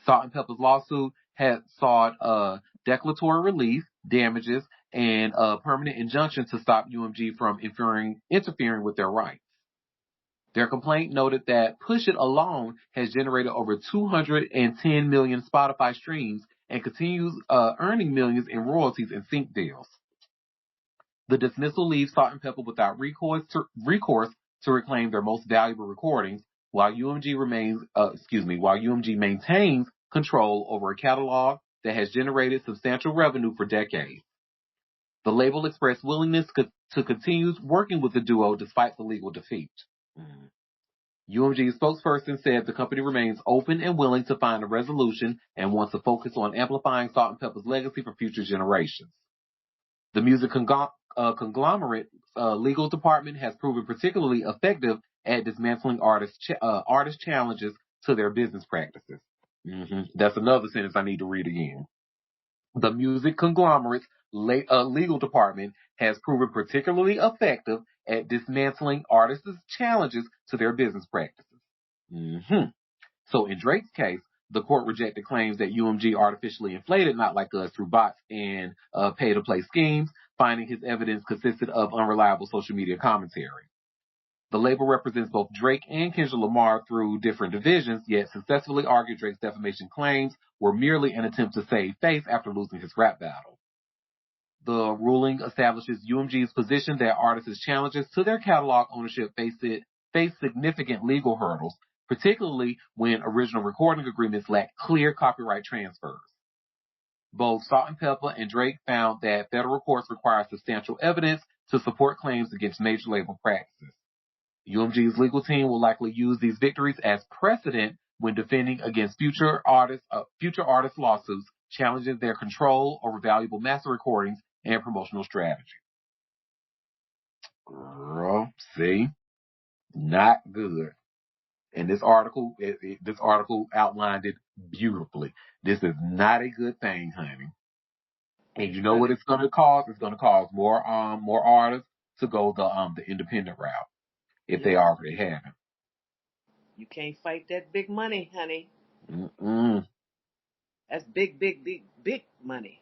Salt and Pepper's lawsuit had sought declaratory relief, damages, and a permanent injunction to stop UMG from interfering with their rights. Their complaint noted that Push It alone has generated over 210 million Spotify streams and continues earning millions in royalties and sync deals. The dismissal leaves Salt and Pepper without recourse to reclaim their most valuable recordings, while UMG maintains control over a catalog that has generated substantial revenue for decades. The label expressed willingness to continue working with the duo despite the legal defeat. UMG's spokesperson said the company remains open and willing to find a resolution and wants to focus on amplifying Salt and Pepper's legacy for future generations. The music conglomerate legal department has proven particularly effective at dismantling artist challenges to their business practices. That's another sentence I need to read again. The music conglomerate's legal department has proven particularly effective at dismantling artists' challenges to their business practices. So in Drake's case, the court rejected claims that UMG artificially inflated Not Like Us through bots and pay-to-play schemes, finding his evidence consisted of unreliable social media commentary. The label represents both Drake and Kendrick Lamar through different divisions, yet successfully argued Drake's defamation claims were merely an attempt to save face after losing his rap battle. The ruling establishes UMG's position that artists' challenges to their catalog ownership face significant legal hurdles, particularly when original recording agreements lack clear copyright transfers. Both Salt and Pepper and Drake found that federal courts require substantial evidence to support claims against major label practices. UMG's legal team will likely use these victories as precedent when defending against future artist lawsuits challenging their control over valuable master recordings and promotional strategy. Girl, see? Not good. And this article outlined it beautifully. This is not a good thing, honey. And you know what it's going to cause? It's going to cause more artists to go the independent route if they already haven't. You can't fight that big money, honey. That's big, big, big, big money.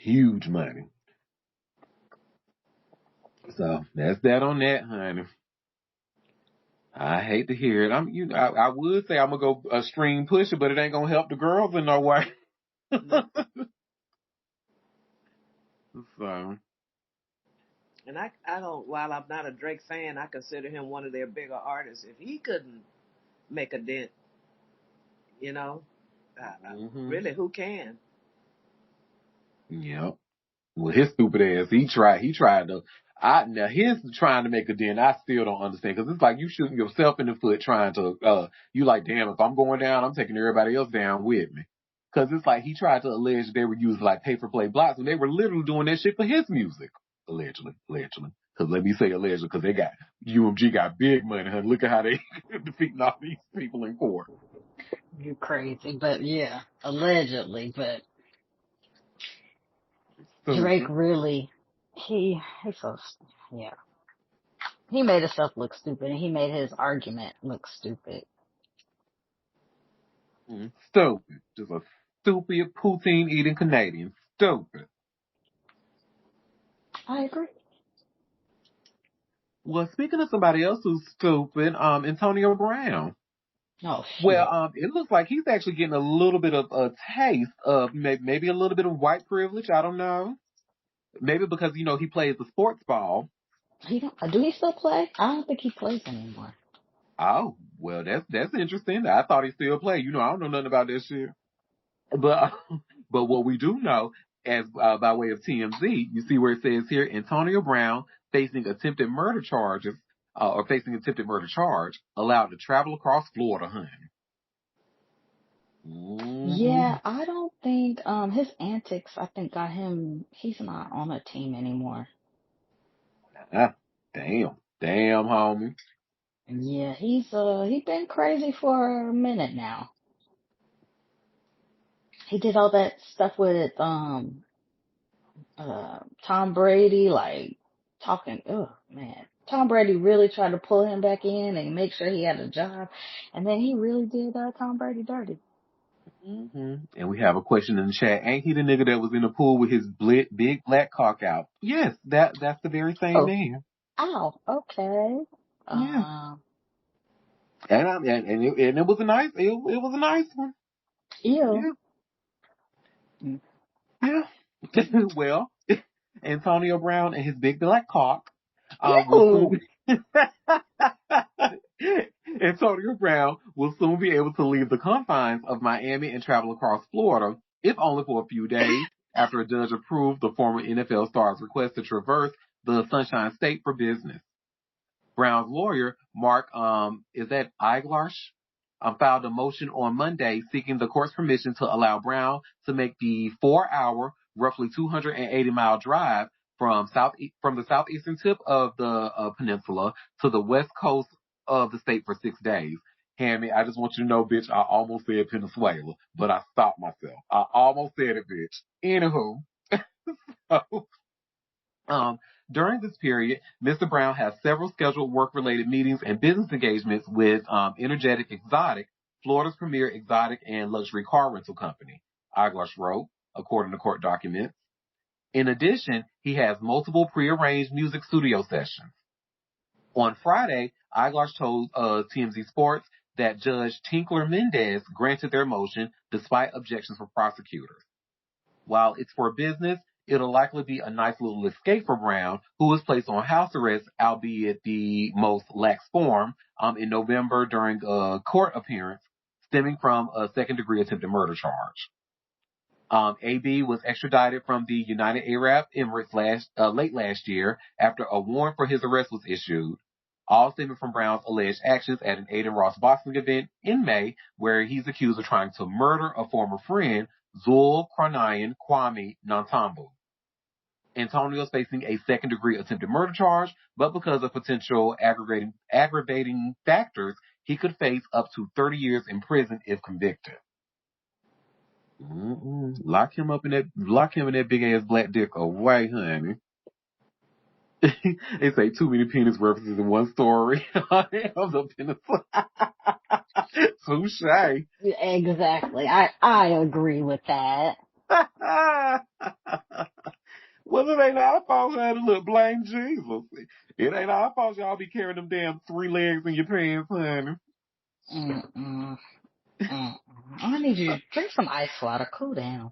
Huge money. So that's that on that, honey. I hate to hear it. I would say I'm gonna go a stream pusher, but it ain't gonna help the girls in no way. No. So. And I don't. While I'm not a Drake fan, I consider him one of their bigger artists. If he couldn't make a dent, really, who can? Yep. Well, his stupid ass, he tried to. Now his trying to make a dent, I still don't understand because it's like you shooting yourself in the foot trying to. You like, damn, if I'm going down, I'm taking everybody else down with me. Because it's like he tried to allege they were using like pay-for-play blocks, and they were literally doing that shit for his music. Allegedly. Because let me say allegedly, because UMG got big money. Huh? Look at how they defeating all these people in court. You crazy, but yeah, allegedly, but Drake really, he made himself look stupid, and he made his argument look stupid. Stupid. Just a stupid poutine-eating Canadian. Stupid. I agree. Well, speaking of somebody else who's stupid, Antonio Brown. Oh, shit. Well, it looks like he's actually getting a little bit of a taste of maybe a little bit of white privilege. I don't know. Maybe because, he plays the sports ball. Do he still play? I don't think he plays anymore. Oh, well, that's interesting. I thought he still played. You know, I don't know nothing about that shit. But but what we do know, as by way of TMZ, you see where it says here, Antonio Brown facing attempted murder charges, or facing attempted murder charge, allowed to travel across Florida, honey. Yeah, Mm-hmm. I don't think his antics I think got him he's not on a team anymore. Ah, damn, homie. Yeah, he's been crazy for a minute now. He did all that stuff with Tom Brady, like talking. Oh man, Tom Brady really tried to pull him back in and make sure he had a job, and then he really did Tom Brady dirty. Mm-hmm. And we have a question in the chat. Ain't he the nigga that was in the pool with his big black cock out? Yes, that's the very same Oh, man. ow, okay. Yeah. Um, And it was a nice it was a nice one. ew, Yeah. Yeah. Well, Antonio Brown and his big black cock will ew. soon Antonio Brown will soon be able to leave the confines of Miami and travel across Florida, if only for a few days, after a judge approved the former NFL star's request to traverse the Sunshine State for business. Brown's lawyer, Mark, is that Eiglarsh, filed a motion on Monday seeking the court's permission to allow Brown to make the 4-hour, roughly 280-mile drive from the southeastern tip of the peninsula to the west coast of the state for 6 days. Hammy, I just want you to know, bitch, I almost said Venezuela, but I stopped myself. I almost said it, bitch. Anywho, so, um, during this period, Mr. Brown has several scheduled work-related meetings and business engagements with Energetic Exotic, Florida's premier exotic and luxury car rental company, Eyeglass wrote, according to court documents. In addition, he has multiple prearranged music studio sessions. On Friday, Eyeglass told TMZ Sports that Judge Tinkler Mendez granted their motion despite objections from prosecutors. While it's for business, it'll likely be a nice little escape for Brown, who was placed on house arrest, albeit the most lax form, in November during a court appearance stemming from a second-degree attempted murder charge. AB was extradited from the United Arab Emirates late last year after a warrant for his arrest was issued, all stemming from Brown's alleged actions at an Aiden Ross boxing event in May, where he's accused of trying to murder a former friend, Zul Karnayan Kwame Nantambu. Antonio is facing a second-degree attempted murder charge, but because of potential aggravating factors, he could face up to 30 years in prison if convicted. Lock him in that big ass black dick away, honey. They say too many penis references in one story. Of the penis. Touche. Exactly. I agree with that. Well, it ain't our fault, honey. Look, blame Jesus. It ain't our fault y'all be carrying them damn 3 legs in your pants, honey. Mm-mm. Mm-mm. I need you to drink some ice water. Cool down.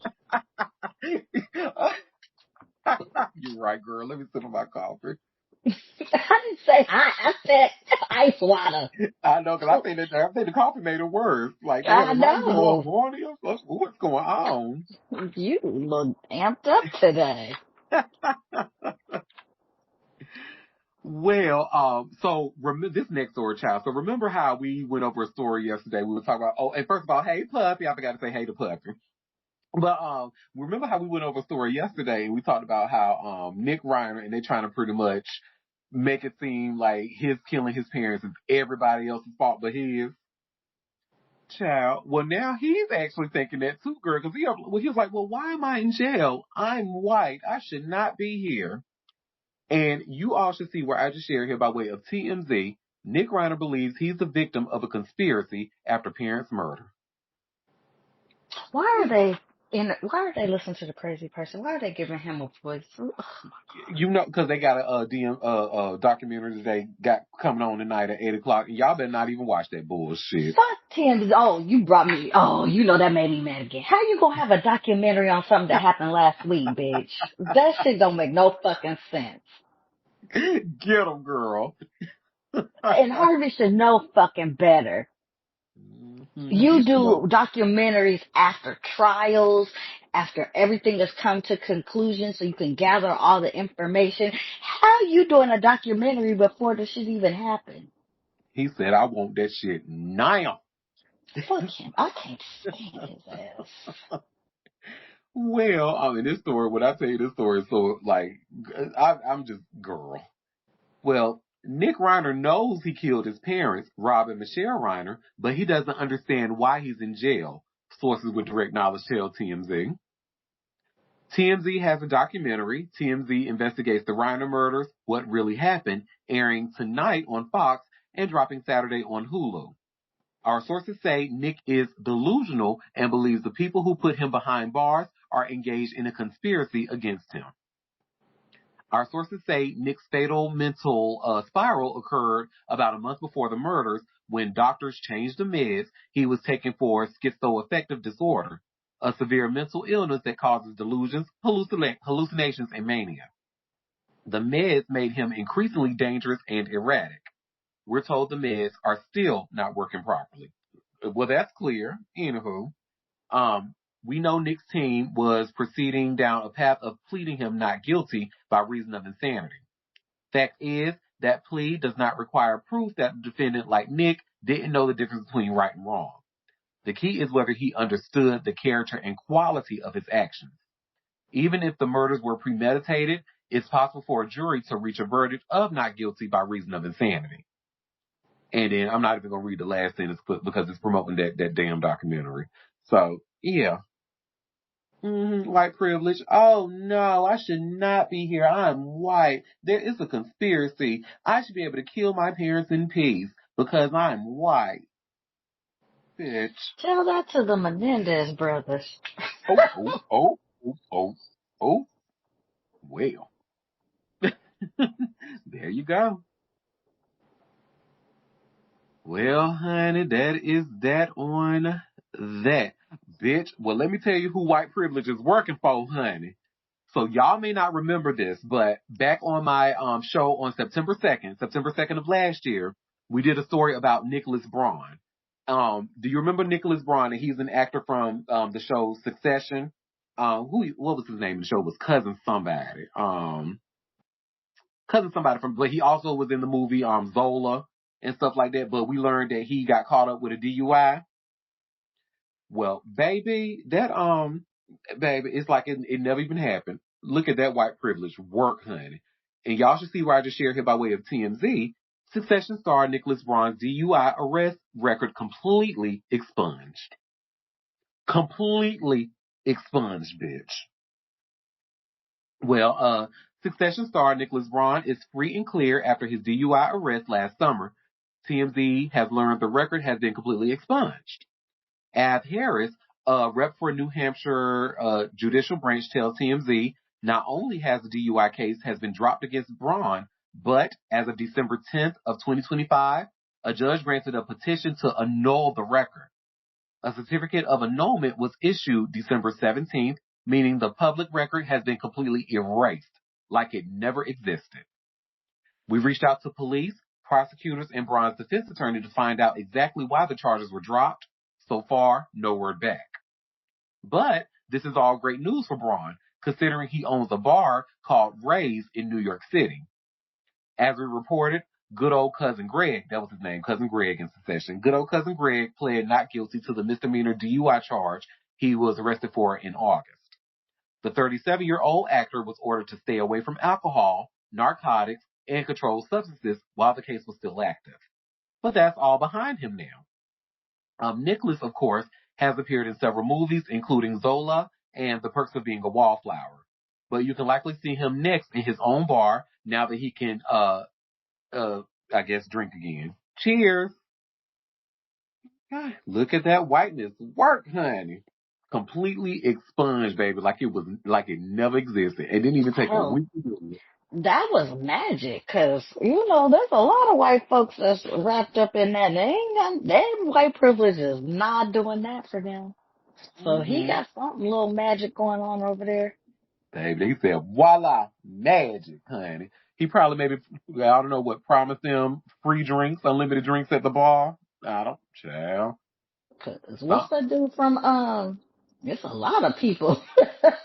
You're right, girl. Let me sip on my coffee. I didn't say hot. I said ice water. I know, because I think the coffee made it worse. Like, damn, I am I even more know. horny? What's going on? You look amped up today. Well, so this next story, child. So remember how we went over a story yesterday? We were talking about, and first of all, hey, Puppy. I forgot to say hey to Puppy. But remember how we went over a story yesterday and we talked about how Nick Reiner and they trying to pretty much make it seem like his killing his parents is everybody else's fault but his. Child. Well, now he's actually thinking that too, girl, because he was like, well, why am I in jail? I'm white. I should not be here. And you all should see where I just shared here by way of TMZ. Nick Reiner believes he's the victim of a conspiracy after parents' murder. Why are they why are they listening to the crazy person? Why are they giving him a voice? Oh my God. You know, because they got a documentary that they got coming on tonight at 8 o'clock, and y'all better not even watch that bullshit. Fuck Tim. Oh, you brought me. Oh, you know that made me mad again. How you gonna have a documentary on something that happened last week, bitch? That shit don't make no fucking sense. Get 'em, girl. And Harvey should know fucking better. He You should know. do documentaries after trials, after everything has come to conclusion so you can gather all the information. How you doing a documentary before the shit even happened? He said, I want that shit now. Fuck him. I can't stand his ass. Well, I mean, this story, when I tell you this story, so, like, I'm just, girl. Well, Nick Reiner knows he killed his parents, Rob and Michelle Reiner, but he doesn't understand why he's in jail, sources with direct knowledge tell TMZ. TMZ has a documentary, TMZ Investigates the Reiner Murders, What Really Happened, airing tonight on Fox and dropping Saturday on Hulu. Our sources say Nick is delusional and believes the people who put him behind bars are engaged in a conspiracy against him. Our sources say Nick's fatal mental spiral occurred about a month before the murders when doctors changed the meds he was taking for schizoaffective disorder, a severe mental illness that causes delusions, hallucinations, and mania. The meds made him increasingly dangerous and erratic. We're told the meds are still not working properly. Well, that's clear. Anywho, we know Nick's team was proceeding down a path of pleading him not guilty by reason of insanity. Fact is, that plea does not require proof that the defendant, like Nick, didn't know the difference between right and wrong. The key is whether he understood the character and quality of his actions. Even if the murders were premeditated, it's possible for a jury to reach a verdict of not guilty by reason of insanity. And then I'm not even going to read the last sentence because it's promoting that damn documentary. So, yeah. White privilege. Oh no, I should not be here. I'm white. There is a conspiracy. I should be able to kill my parents in peace because I'm white. Bitch. Tell that to the Menendez brothers. Oh. Well. There you go. Well, honey, that is that on that. Bitch. Well, let me tell you who white privilege is working for, honey. So y'all may not remember this, but back on my show on September 2nd of last year, we did a story about Nicholas Braun. Do you remember Nicholas Braun? And he's an actor from the show Succession. What was his name? The show was Cousin Somebody. But he also was in the movie Zola and stuff like that. But we learned that he got caught up with a DUI. Well, baby, it's like it never even happened. Look at that white privilege work, honey. And y'all should see where I just shared here by way of TMZ. Succession star Nicholas Braun's DUI arrest record completely expunged. Completely expunged, bitch. Well, Succession star Nicholas Braun is free and clear after his DUI arrest last summer. TMZ has learned the record has been completely expunged. Ab Harris, a rep for New Hampshire judicial branch, tells TMZ not only has the DUI case has been dropped against Braun, but as of December 10th of 2025, a judge granted a petition to annul the record. A certificate of annulment was issued December 17th, meaning the public record has been completely erased, like it never existed. We reached out to police, prosecutors, and Braun's defense attorney to find out exactly why the charges were dropped. So far, no word back. But this is all great news for Braun, considering he owns a bar called Ray's in New York City. As we reported, good old cousin Greg, that was his name, cousin Greg in Succession, good old cousin Greg pled not guilty to the misdemeanor DUI charge he was arrested for in August. The 37-year-old actor was ordered to stay away from alcohol, narcotics, and controlled substances while the case was still active. But that's all behind him now. Nicholas, of course, has appeared in several movies, including Zola and The Perks of Being a Wallflower. But you can likely see him next in his own bar now that he can, I guess, drink again. Cheers. God, look at that whiteness work, honey. Completely expunged, baby, like it never existed. It didn't even take a week to do it. That was magic, cause there's a lot of white folks that's wrapped up in that. That white privilege is not doing that for them. So he got something, little magic going on over there. Baby, they said, voila, magic, honey. He probably maybe, I don't know what, promised them free drinks, unlimited drinks at the bar. I don't, child. Cause what's that dude from, it's a lot of people.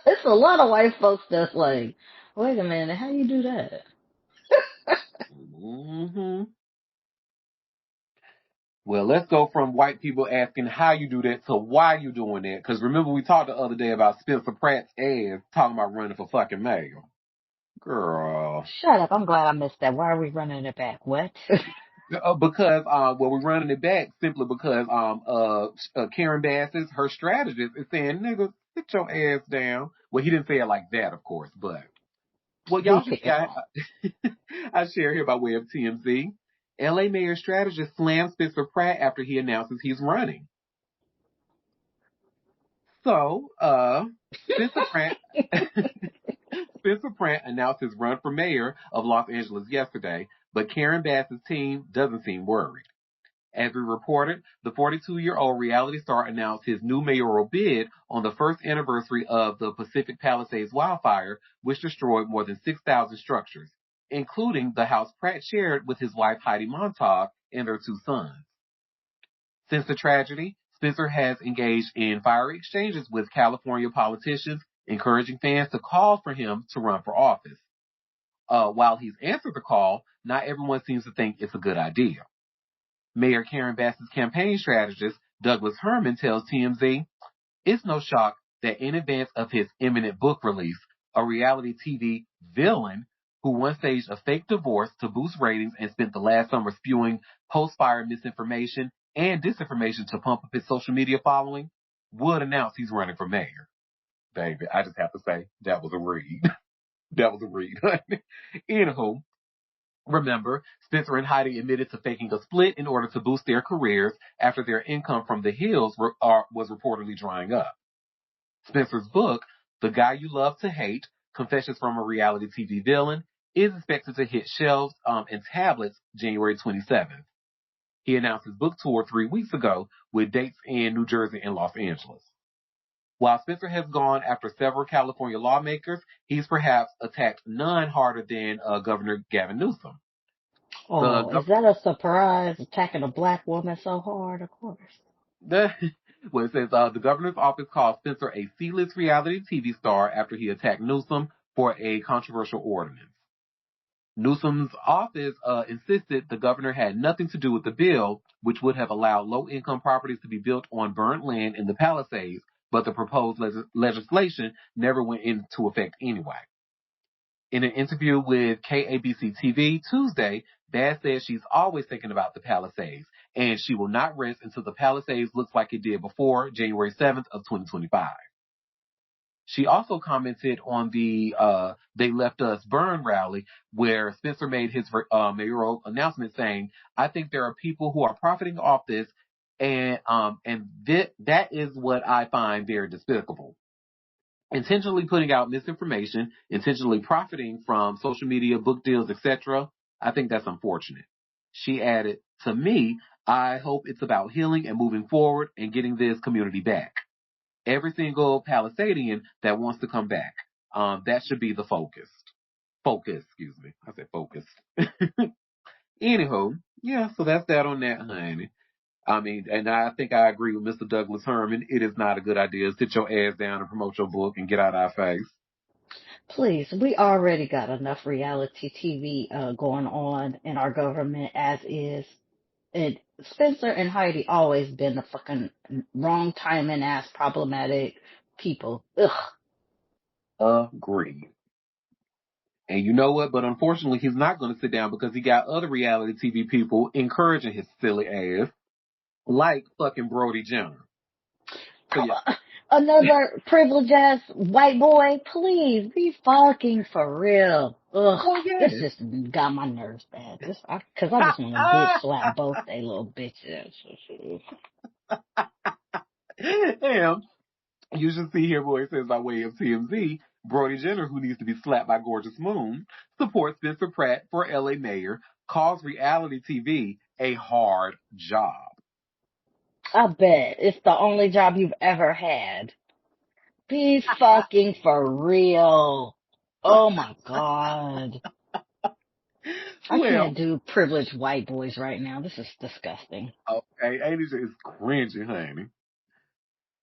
It's a lot of white folks that's like, wait a minute, how you do that? Mm-hmm. Well, let's go from white people asking how you do that to why you doing that. Because remember, we talked the other day about Spencer Pratt's ass talking about running for fucking mayor. Girl. Shut up, I'm glad I missed that. Why are we running it back? What? Because well, we're running it back simply because Karen Bass's her strategist is saying, "Nigga, sit your ass down." Well, he didn't say it like that, of course, but well, He y'all can kicked see it off. I share here by way of TMZ. LA mayor strategist slams Spencer Pratt after he announces he's running. So, Spencer Pratt Spencer Pratt announced his run for mayor of Los Angeles yesterday, but Karen Bass's team doesn't seem worried. As we reported, the 42-year-old reality star announced his new mayoral bid on the first anniversary of the Pacific Palisades wildfire, which destroyed more than 6,000 structures, including the house Pratt shared with his wife Heidi Montag and their two sons. Since the tragedy, Spencer has engaged in fiery exchanges with California politicians, encouraging fans to call for him to run for office. While he's answered the call, not everyone seems to think it's a good idea. Mayor Karen Bass's campaign strategist, Douglas Herman, tells TMZ, it's no shock that in advance of his imminent book release, a reality TV villain who once staged a fake divorce to boost ratings and spent the last summer spewing post-fire misinformation and disinformation to pump up his social media following would announce he's running for mayor. Baby, I just have to say, that was a read. That was a read. Anywho, remember, Spencer and Heidi admitted to faking a split in order to boost their careers after their income from the Hills was reportedly drying up. Spencer's book, The Guy You Love to Hate, Confessions from a Reality TV Villain, is expected to hit shelves and tablets January 27th. He announced his book tour 3 weeks ago with dates in New Jersey and Los Angeles. While Spencer has gone after several California lawmakers, he's perhaps attacked none harder than Governor Gavin Newsom. Oh, is that a surprise? Attacking a black woman so hard? Of course. Well, it says the governor's office called Spencer a C-list reality TV star after he attacked Newsom for a controversial ordinance. Newsom's office insisted the governor had nothing to do with the bill, which would have allowed low-income properties to be built on burnt land in the Palisades, but the proposed legislation never went into effect anyway. In an interview with KABC TV Tuesday, Bass says she's always thinking about the Palisades, and she will not rest until the Palisades looks like it did before January 7th of 2025. She also commented on the They Left Us Burn rally, where Spencer made his mayoral announcement saying, I think there are people who are profiting off this, and that is what I find very despicable. Intentionally putting out misinformation, intentionally profiting from social media, book deals, etc., I think that's unfortunate. She added, to me, I hope it's about healing and moving forward and getting this community back. Every single Palisadian that wants to come back. That should be the focus. Focus, excuse me. I said focus. Anywho, yeah, so that's that on that, honey. I mean, and I think I agree with Mr. Douglas Herman. It is not a good idea. Sit your ass down and promote your book and get out of our face. Please, we already got enough reality TV going on in our government as is. And Spencer and Heidi always been the fucking wrong timing ass problematic people. Ugh. Agreed. And you know what? But unfortunately, he's not going to sit down because he got other reality TV people encouraging his silly ass, like fucking Brody Jenner. So, yeah. Another privileged ass white boy, please be fucking for real. Ugh, Oh, yes. this just got my nerves bad. Cause I just want to bitch slap both they little bitches. Damn. You should see here what it says by way of TMZ. Brody Jenner, who needs to be slapped by Gorgeous Moon, supports Spencer Pratt for LA mayor, calls reality TV a hard job. I bet it's the only job you've ever had. Be fucking for real. Oh my God. I Well, can't do privileged white boys right now. This is disgusting. okay, ain't it just cringy, honey?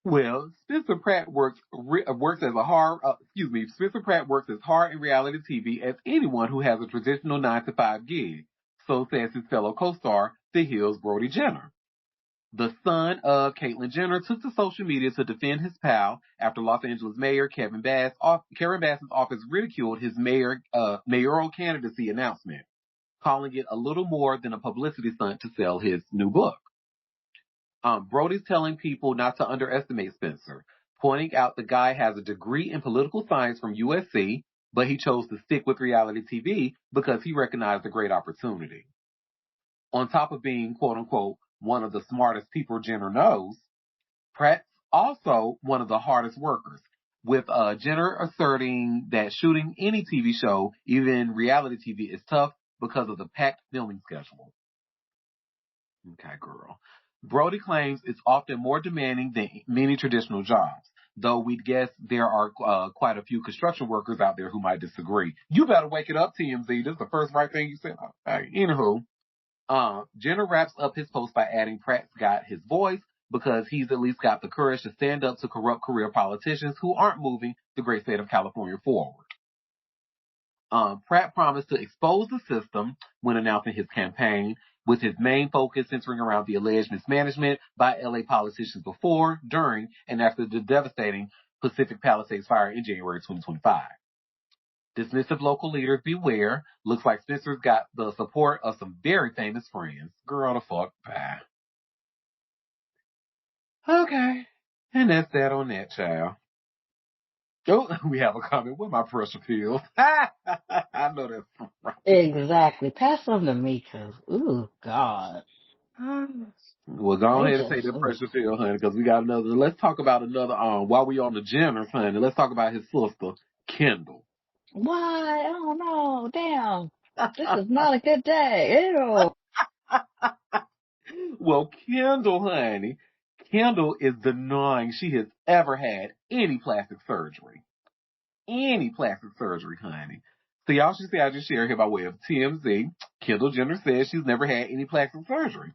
Well, Spencer Pratt works as a hard. Spencer Pratt works as hard in reality TV as anyone who has a traditional 9 to 5 gig. So says his fellow co-star, The Hill's Brody Jenner. The son of Caitlyn Jenner took to social media to defend his pal after Los Angeles Mayor Karen Bass's office ridiculed his mayoral candidacy announcement, calling it a little more than a publicity stunt to sell his new book. Brody's telling people not to underestimate Spencer, pointing out the guy has a degree in political science from USC, but he chose to stick with reality TV because he recognized a great opportunity. On top of being, quote unquote, one of the smartest people Jenner knows, Pratt's also one of the hardest workers, with Jenner asserting that shooting any TV show, even reality TV, is tough because of the packed filming schedule. Okay, girl. Brody claims it's often more demanding than many traditional jobs, though we'd guess there are quite a few construction workers out there who might disagree. You better wake it up, TMZ. This is the first right thing you said. Okay. Anywho, Jenner wraps up his post by adding Pratt's got his voice because he's at least got the courage to stand up to corrupt career politicians who aren't moving the great state of California forward. Pratt promised to expose the system when announcing his campaign, with his main focus centering around the alleged mismanagement by LA politicians before, during, and after the devastating Pacific Palisades fire in January 2025. Dismissive local leaders beware. Looks like Spencer's got the support of some very famous friends. Girl, the fuck, bye. Okay. And that's that on that, child. Oh, we have a comment. Where my pressure pills? I know that's right. Exactly. Pass them to me, cause, ooh, God. Well, go ahead and take the pressure pill, honey, because we got another. Let's talk about another. While we on the Jenners, honey, let's talk about his sister, Kendall. Why? Oh no, damn. This is not a good day. Ew. Well, Kendall, honey, Kendall is denying she has ever had any plastic surgery. Any plastic surgery, honey. So y'all should see I just shared here by way of TMZ. Kendall Jenner says she's never had any plastic surgery.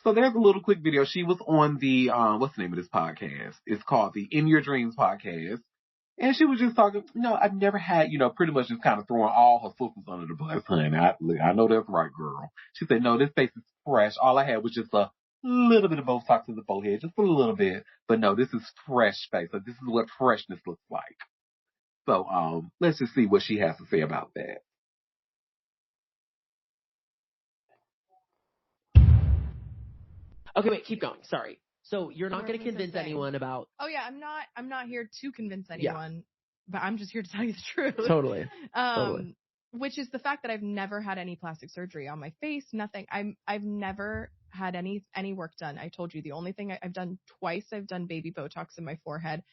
So there's a little quick video. She was on the, what's the name of this podcast? It's called the In Your Dreams podcast. And she was just talking, I've never had, pretty much just kind of throwing all her sisters under the bus, honey. I know that's right, girl. She said, no, this face is fresh. All I had was just a little bit of Botox in the forehead, just a little bit. But no, this is fresh face. Like, this is what freshness looks like. So, let's just see what she has to say about that. Okay, wait, keep going. Sorry. So you're not going to convince anyone about... Oh, yeah, I'm not here to convince anyone, but I'm just here to tell you the truth. Totally. Totally. Which is the fact that I've never had any plastic surgery on my face, nothing. I've never had any work done. I told you the only thing I've done twice, I've done baby Botox in my forehead.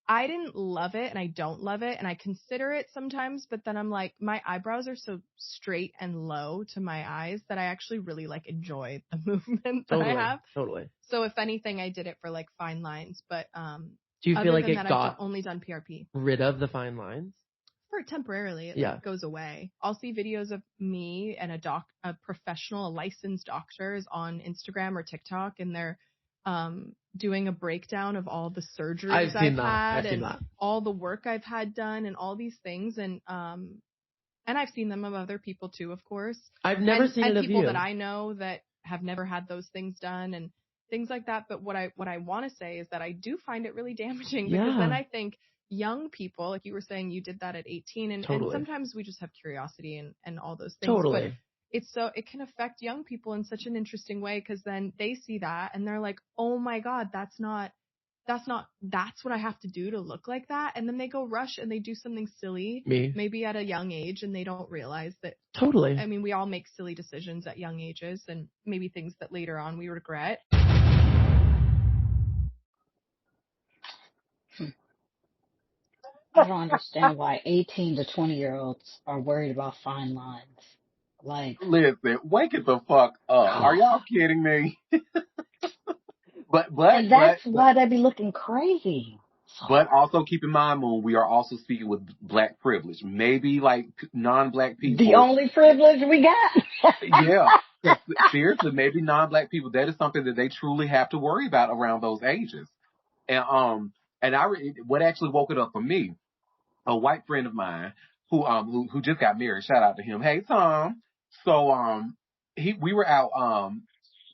I didn't love it, and I don't love it, and I consider it sometimes, but then I'm like, my eyebrows are so straight and low to my eyes that I actually really enjoy the movement that I have. Totally. So if anything, I did it for fine lines, but do you feel like it I've only done PRP. Rid of the fine lines? For temporarily, it goes away. I'll see videos of me and a professional, a licensed doctors on Instagram or TikTok, and they're doing a breakdown of all the surgeries I've had and all the work I've had done and all these things. And I've seen them of other people too, of course. I've never seen it of people you. that I know that have never had those things done and things like that. But what I want to say is that I do find it really damaging because then I think young people, like you were saying, you did that at 18 and sometimes we just have curiosity and all those things. Totally. But it can affect young people in such an interesting way because then they see that and they're like, oh my God, that's what I have to do to look like that. And then they go rush and they do something silly, maybe at a young age, and they don't realize that. Totally. I mean, we all make silly decisions at young ages and maybe things that later on we regret. I don't understand why 18 to 20-year-olds are worried about fine lines. Listen, wake it the fuck up. Are y'all kidding me? but and that's why they be looking crazy. So, But also keep in mind, Moon, we are also speaking with black privilege. Maybe like non-black the people. only privilege we got. Yeah. 'Cause seriously, maybe non-black people, that is something that they truly have to worry about around those ages. And what actually woke it up for me, a white friend of mine who just got married. Shout out to him. Hey Tom. So we were out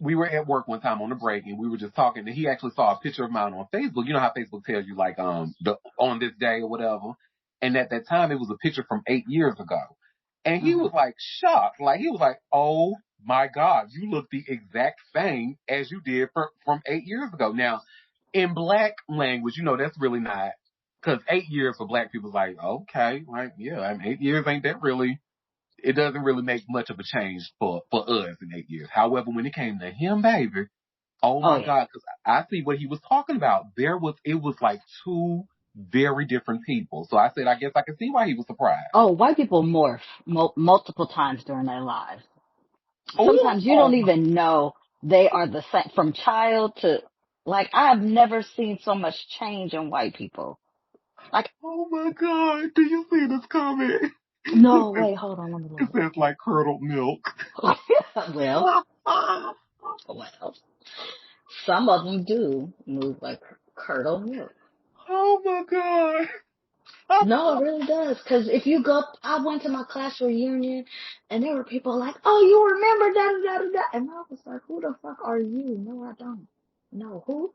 we were at work one time on a break and we were just talking and he actually saw a picture of mine on Facebook. You know how Facebook tells you like the on this day or whatever. And at that time it was a picture from 8 years ago. And he was like shocked. Like he was like, "Oh my God, you look the exact same as you did from 8 years ago." Now, in black language, that's really not, because 8 years for black people is like, okay, like, yeah, I mean, 8 years ain't that really, it doesn't really make much of a change for us in 8 years. However, when it came to him, baby, oh Oh my yeah. God, because I see what he was talking about. It was like two very different people. So I said, I guess I can see why he was surprised. Oh, white people morph multiple times during their lives. Oh, Sometimes you don't even know they are the same from child to, like, I have never seen so much change in white people. Like, oh my God, do you see this comment? no, wait, hold on, let me It look. says like curdled milk. Well, well, some of them do move like curdled milk. Oh my God. No, it really does. Cause if you go, I went to my class reunion and there were people like, oh, you remember da da da da. And I was like, who the fuck are you? No, I don't. No, who?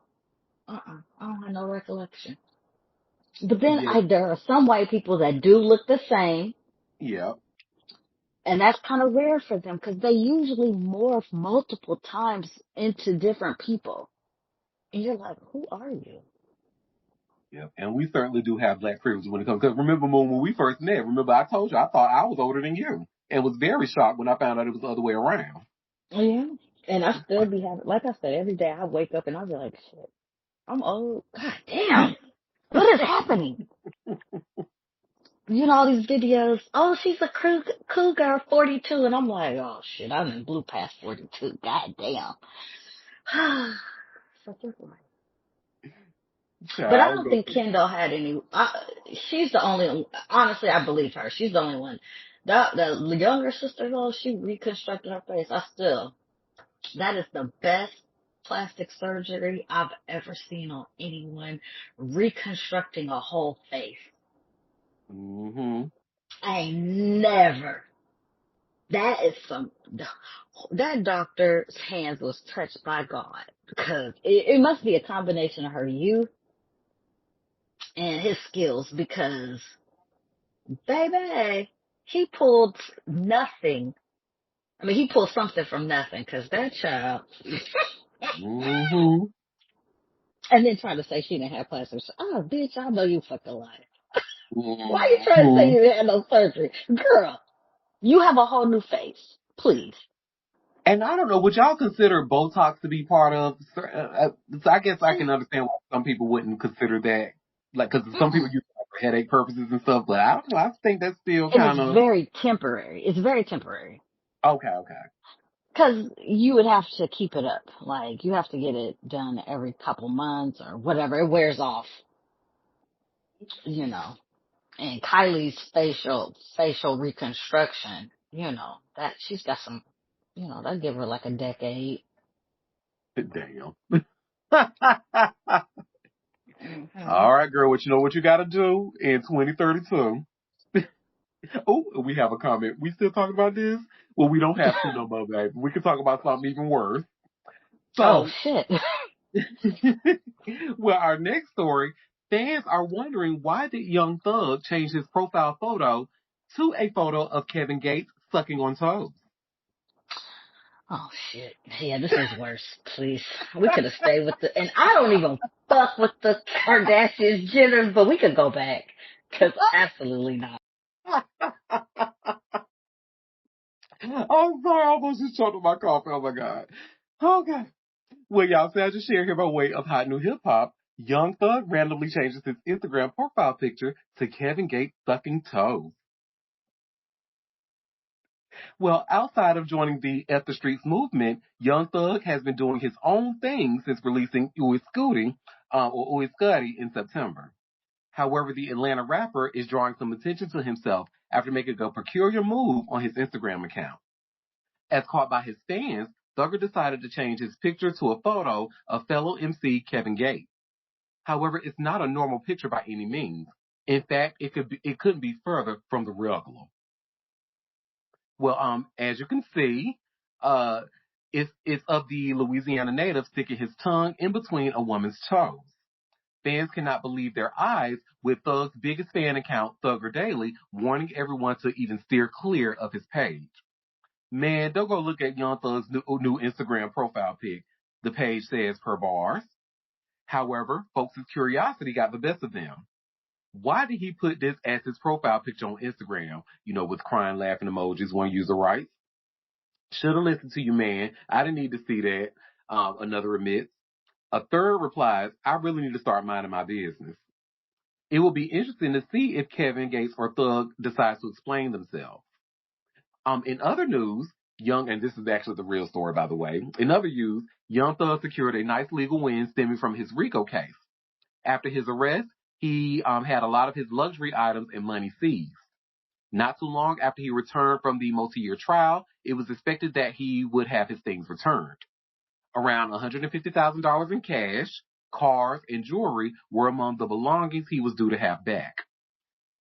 I don't have no recollection. But then Yeah, there are some white people that do look the same. yeah, And that's kind of rare for them because they usually morph multiple times into different people. And you're like, who are you? yeah. And we certainly do have black privilege when it comes. Because remember, Moon, when we first met, remember I told you I thought I was older than you, and was very shocked when I found out it was the other way around. Yeah. And I still be having, like I said, every day I wake up and I'll be like, shit, I'm old. God damn. What is happening? You know, all these videos. Oh, she's a cougar 42. And I'm like, oh shit, I'm in blue past 42. God damn. Such a life. But I Child, don't go think through. Kendall had any. She's the only. Honestly, I believe her. She's the only one. The younger sister though, she reconstructed her face. That is the best plastic surgery I've ever seen on anyone. Reconstructing a whole face. Mm-hmm. I ain't never. That is some. That doctor's hands was touched by God because it must be a combination of her youth and his skills because baby, he pulled nothing. I mean, he pulled something from nothing because that child. Mm-hmm. And then trying to say she didn't have plastic surgery. Oh, bitch, I know you fucking lying. Why you trying to say Mm-hmm. you didn't have no surgery? Girl, you have a whole new face. Please. And I don't know, would y'all consider Botox to be part of? So I guess I can understand why some people wouldn't consider that, like, because some people Mm-mm. use it for headache purposes and stuff. But I don't know. I think that's still And it's kind of very temporary. It's very temporary. okay. Okay. Cause you would have to keep it up. Like, you have to get it done every couple months or whatever. It wears off, you know. And Kylie's facial reconstruction, that she's got some, that give her like a decade. Damn. Hmm. All right, girl. What you know what you got to do in 2032? Oh, we have a comment. We still talking about this? Well, we don't have to no more, baby. We can talk about something even worse. Oh So, shit. well, our next story, fans are wondering why did Young Thug change his profile photo to a photo of Kevin Gates sucking on toes? Oh shit. Yeah, this is worse. Please. We could have stayed with and I don't even fuck with the Kardashians, Jenners, but we could go back. Cause absolutely not. I'm sorry, I almost just choked on my coffee. Oh my God. Okay. Well, y'all, so I just share here by way of hot new hip hop. Young Thug randomly changes his Instagram profile picture to Kevin Gates sucking toes. Well, outside of joining the F the Streets movement, Young Thug has been doing his own thing since releasing Uwe Scooty, or Uwe Scuddy in September. However, the Atlanta rapper is drawing some attention to himself after making a peculiar move on his Instagram account. As caught by his fans, Thugger decided to change his picture to a photo of fellow MC Kevin Gates. However, it's not a normal picture by any means. In fact, it couldn't be further from the regular. Well, as you can see, uh, it's of the Louisiana native sticking his tongue in between a woman's toes. Fans cannot believe their eyes, with Thug's biggest fan account, Thugger Daily, warning everyone to even steer clear of his page. Man, don't go look at Young Thug's new Instagram profile pic. The page says per bars. However, folks' curiosity got the best of them. Why did he put this as his profile picture on Instagram? With crying, laughing emojis, one user writes. Should have listened to you, man. I didn't need to see that. Another admits. A third replies, I really need to start minding my business. It will be interesting to see if Kevin Gates or Thug decides to explain themselves. In other news, and this is actually the real story, by the way. In other news, Young Thug secured a nice legal win stemming from his RICO case. After his arrest, he had a lot of his luxury items and money seized. Not too long after he returned from the multi-year trial, it was expected that he would have his things returned. Around $150,000 in cash, cars, and jewelry were among the belongings he was due to have back.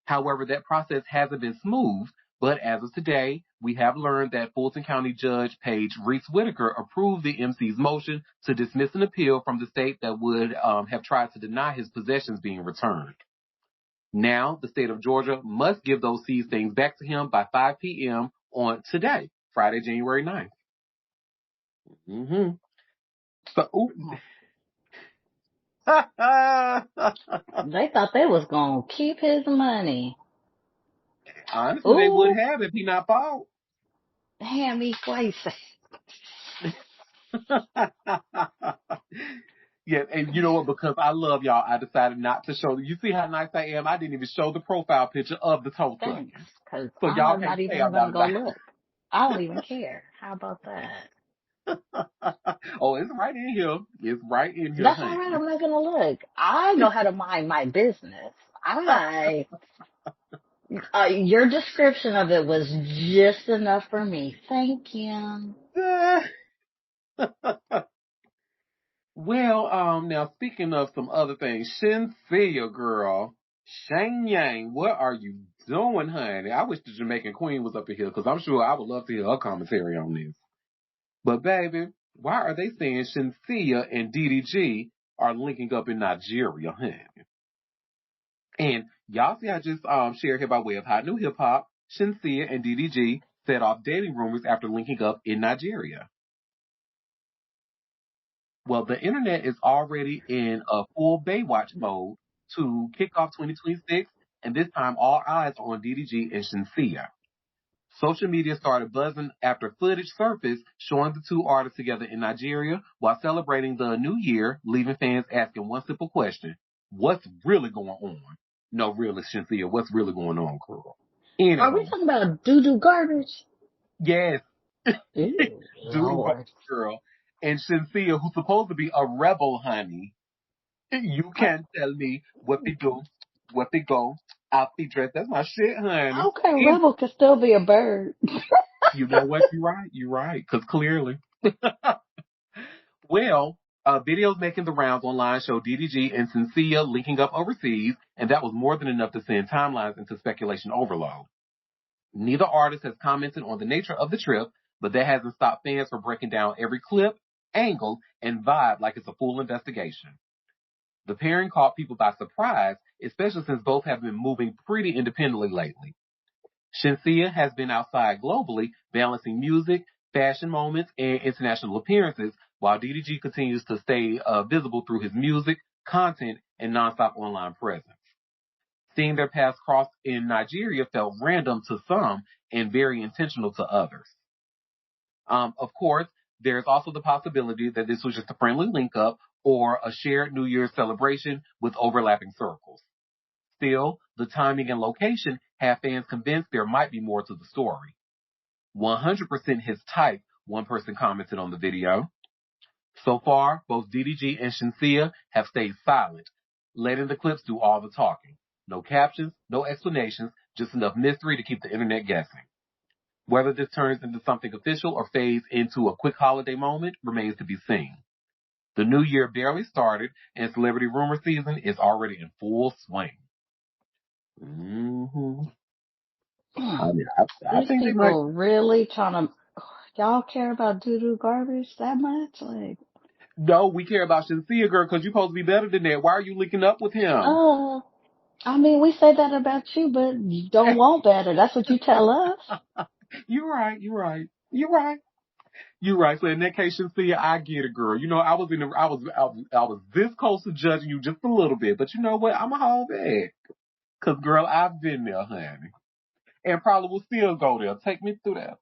However, that process hasn't been smooth, but as of today, we have learned that Fulton County Judge Paige Reese Whitaker approved the MC's motion to dismiss an appeal from the state that would have tried to deny his possessions being returned. Now, the state of Georgia must give those seized things back to him by 5 p.m. on today, Friday, January 9th. Mm-hmm. So, They thought they was gonna keep his money. Honestly, they would have if he not fought. Damn, he twice. Yeah, and you know what? Because I love y'all, I decided not to show. You see how nice I am? I didn't even show the profile picture of the toe tuck. Thanks, because So y'all I'm can't not say even I'm gonna not go nice. look. I don't even care. How about that? Oh, it's right in here. It's right in here, That's honey. all right. I'm not gonna look. I know how to mind my business. Your description of it was just enough for me. Thank you. Well, now speaking of some other things, Shenseea, girl, Shang Yang, what are you doing, honey? I wish the Jamaican Queen was up in here because I'm sure I would love to hear her commentary on this. But baby, why are they saying Shenseea and DDG are linking up in Nigeria, honey? And y'all see, I just shared here by way of Hot New Hip Hop, Shenseea and DDG set off dating rumors after linking up in Nigeria. Well, the internet is already in a full Baywatch mode to kick off 2026, and this time all eyes are on DDG and Shenseea. Social media started buzzing after footage surfaced showing the two artists together in Nigeria while celebrating the new year, leaving fans asking one simple question: what's really going on? No, really, Shenseea, what's really going on, girl? Are we Anywho, talking about doo-doo garbage? yes, Ew, Doodle Lord. girl, and Shenseea, who's supposed to be a rebel, honey. You can't tell me what they do, what they go, outfit dress. That's my shit, honey. Okay, And Rebel could still be a bird. you know what? You're right. Because clearly. Well, videos making the rounds online show DDG and Shenseea linking up overseas, and that was more than enough to send timelines into speculation overload. Neither artist has commented on the nature of the trip, but that hasn't stopped fans from breaking down every clip, angle, and vibe like it's a full investigation. The pairing caught people by surprise, especially since both have been moving pretty independently lately. Shenseea has been outside globally, balancing music, fashion moments, and international appearances, while DDG continues to stay visible through his music, content, and nonstop online presence. Seeing their paths cross in Nigeria felt random to some and very intentional to others. Of course, there's also the possibility that this was just a friendly link up or a shared New Year's celebration with overlapping circles. Still, the timing and location have fans convinced there might be more to the story. 100% his type, one person commented on the video. So far, both DDG and Shinsia have stayed silent, letting the clips do all the talking. No captions, no explanations, just enough mystery to keep the internet guessing. Whether this turns into something official or fades into a quick holiday moment remains to be seen. The new year barely started, and celebrity rumor season is already in full swing. Mm-hmm. I mean, I These think they might. people really trying to. Y'all care about doo-doo garbage that much? Like, No, we care about Shinsia, girl, because you're supposed to be better than that. Why are you linking up with him? I mean, we say that about you, but you don't want better. That's what you tell us. You're right. So in that case, Shinsia, I get it, girl. You know, I was this close to judging you just a little bit, but you know what? I'ma hold back. Cause girl, I've been there, honey. And probably will still go there. Take me through that.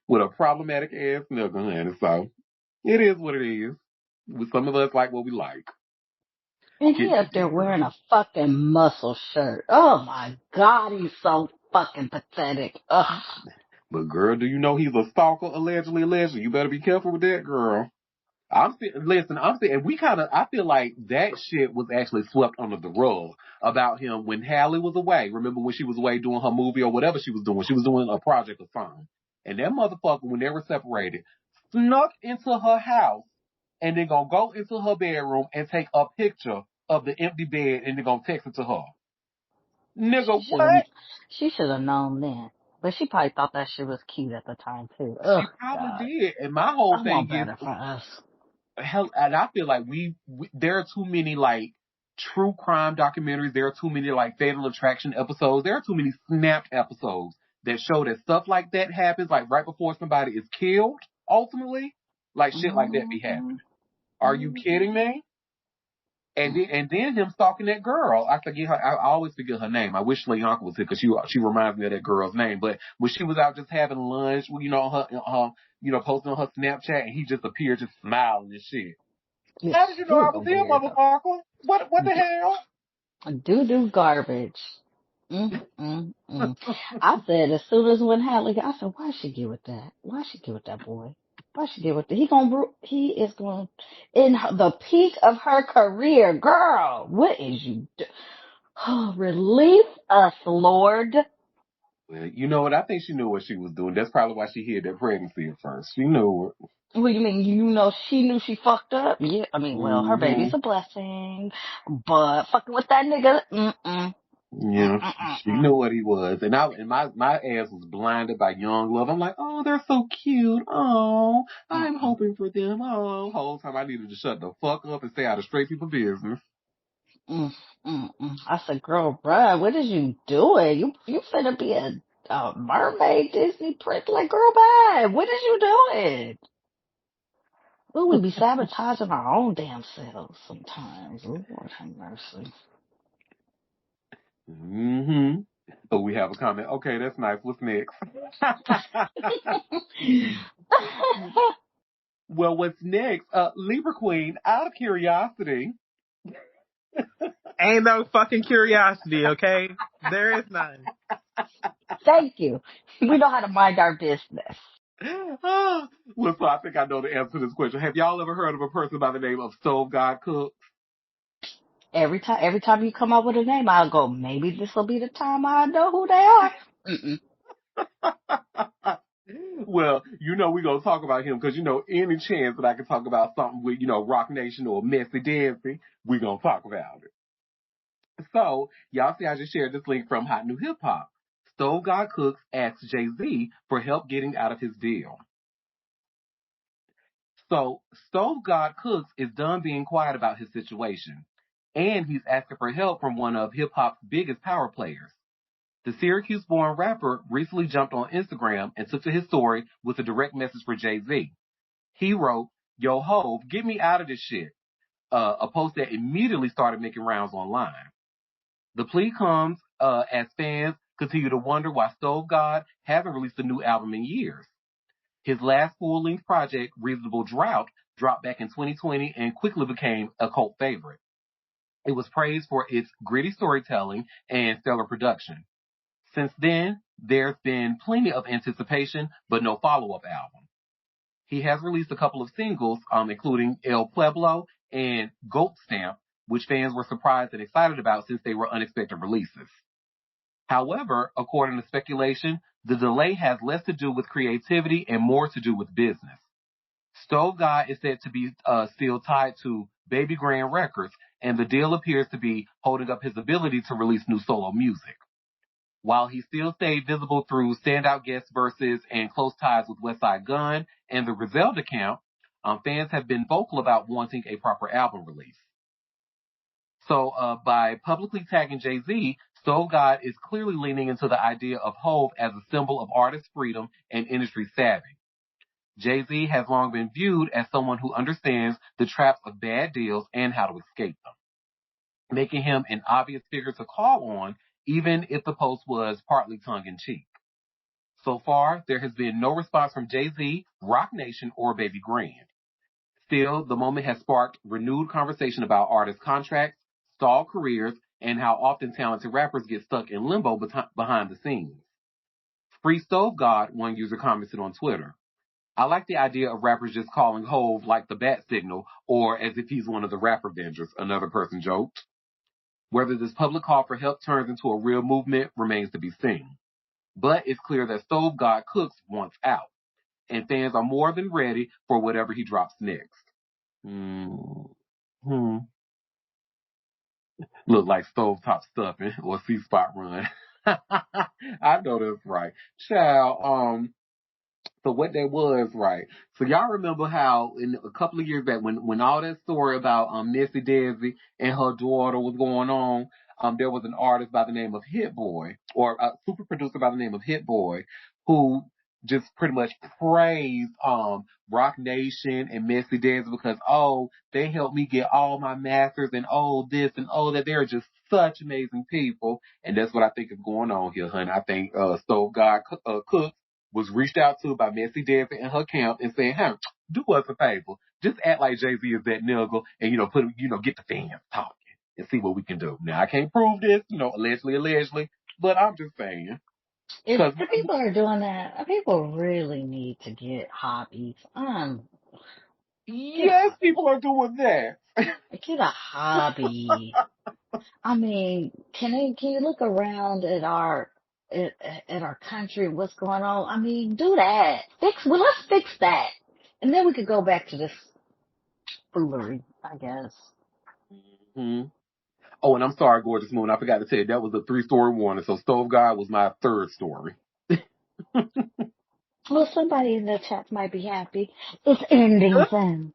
With a problematic ass nigga, honey. So, it is what it is. With some of us like what we like. And he up there wearing a fucking muscle shirt. Oh my God, he's so fucking pathetic. Ugh. But girl, do you know he's a stalker, allegedly? You better be careful with that, girl. I'm saying, I feel like that shit was actually swept under the rug about him when Hallie was away. Remember when she was away doing her movie or whatever she was doing? She was doing a project or something. And that motherfucker, when they were separated, snuck into her house and then gonna go into her bedroom and take a picture of the empty bed and then gonna text it to her. Nigga, what? She should have known then. But she probably thought that shit was cute at the time too. She Oh probably God. did. And my whole I thing want is, better for us. hell, and I feel like there are too many like true crime documentaries. There are too many like Fatal Attraction episodes. There are too many Snapped episodes that show that stuff like that happens like right before somebody is killed. Ultimately, like shit like that be happening. Are you kidding me? And then him stalking that girl. I forget her. I always forget her name. I wish Leonka was here because she reminds me of that girl's name. But when she was out just having lunch, you know, her posting on her Snapchat, and he just appeared just smiling and shit. You're How did you know I was here, motherfucker? What the hell? Doo-doo garbage. I said as soon as when Hadley, I said, why she get with that? Why she get with that boy? Why she get with that? He is going in the peak of her career, girl. What is you do? Oh, release us, Lord. Well, you know what? I think she knew what she was doing. That's probably why she hid that pregnancy at first. She knew it. What do you mean? You know she knew she fucked up? Yeah, I mean, well, her baby's a blessing, but fucking with that nigga, Yeah, she knew what he was, and my ass was blinded by young love. I'm like, oh, they're so cute. Oh, I'm hoping for them. Oh, whole time I needed to shut the fuck up and stay out of straight people business. I said, girl, bruh, what is you doing? You finna be a mermaid Disney prince? Like, girl, bye. What is you doing? Well, we be sabotaging our own damn selves sometimes. Lord have mercy. So we have a comment. Okay, that's nice. What's next? Well, what's next? Libra Queen, out of curiosity. Ain't no fucking curiosity, okay? There is none. Thank you. We know how to mind our business. Well, so I think I know the answer to this question. Have y'all ever heard of a person by the name of Stove God Cook? Every time you come up with a name, I'll go, maybe this will be the time I know who they are. Well, you know we're going to talk about him because, you know, any chance that I can talk about something with, you know, Rock Nation or Messy Dancing, we're going to talk about it. So, y'all see I just shared this link from Hot New Hip Hop. Stove God Cooks asks Jay-Z for help getting out of his deal. So, Stove God Cooks is done being quiet about his situation, and he's asking for help from one of hip-hop's biggest power players. The Syracuse-born rapper recently jumped on Instagram and took to his story with a direct message for Jay-Z. He wrote, "Yo, Hov, get me out of this shit." A post that immediately started making rounds online. The plea comes as fans continue to wonder why Stove God hasn't released a new album in years. His last full-length project, Reasonable Drought, dropped back in 2020 and quickly became a cult favorite. It was praised for its gritty storytelling and stellar production. Since then, there's been plenty of anticipation, but no follow-up album. He has released a couple of singles, including El Pueblo and Goat Stamp, which fans were surprised and excited about since they were unexpected releases. However, according to speculation, the delay has less to do with creativity and more to do with business. Stove God is said to be still tied to Baby Grand Records, and the deal appears to be holding up his ability to release new solo music. While he still stayed visible through standout guest verses and close ties with Westside Gunn and the Griselda Count, fans have been vocal about wanting a proper album release. So by publicly tagging Jay-Z, Stove God is clearly leaning into the idea of Hove as a symbol of artist freedom and industry savvy. Jay-Z has long been viewed as someone who understands the traps of bad deals and how to escape them, making him an obvious figure to call on, even if the post was partly tongue-in-cheek. So far, there has been no response from Jay-Z, Roc Nation, or Baby Grand. Still, the moment has sparked renewed conversation about artist contracts, stalled careers, and how often talented rappers get stuck in limbo behind the scenes. Free Stove God, one user commented on Twitter. I like the idea of rappers just calling Hove like the bat signal, or as if he's one of the rap Avengers, another person joked. Whether this public call for help turns into a real movement remains to be seen. But it's clear that Stove God Cooks wants out, and fans are more than ready for whatever he drops next. Look like stovetop stuffing or C-spot run. I know that's right. Child, so what that was, right? So y'all remember how in a couple of years back when all that story about Missy Desi and her daughter was going on, there was an artist by the name of Hit Boy, or a super producer by the name of Hit Boy, who just pretty much praised Roc Nation and Missy Desi because they helped me get all my masters and this and that. They're just such amazing people, and that's what I think is going on here, honey. I think Stove God Cooks was reached out to by Missy Desi and her camp and saying, hey, do us a favor. Just act like Jay-Z is that nigga and, get the fans talking and see what we can do. Now, I can't prove this, allegedly, but I'm just saying. If people are doing that, people really need to get hobbies. Yes, people are doing that. Get a hobby. I mean, can you look around at our country, what's going on? I mean, do that. Let's fix that. And then we could go back to this foolery, I guess. Mm-hmm. Oh, and I'm sorry, Gorgeous Moon. I forgot to tell you, that was a 3-story warning. So Stove God was my 3rd story. Well, somebody in the chat might be happy. It's ending then.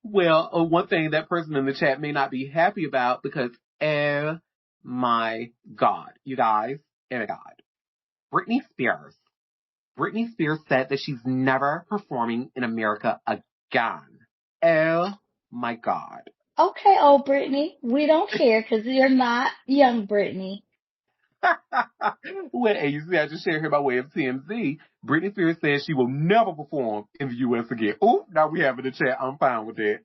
Well, one thing that person in the chat may not be happy about because, oh my God, you guys, oh my God. Britney Spears. Britney Spears said that she's never performing in America again. Oh my God. Okay, old Britney. We don't care because you're not young Britney. Well, and you see, I just shared here by way of TMZ. Britney Spears says she will never perform in the U.S. again. Oh, now we have in the chat. I'm fine with that.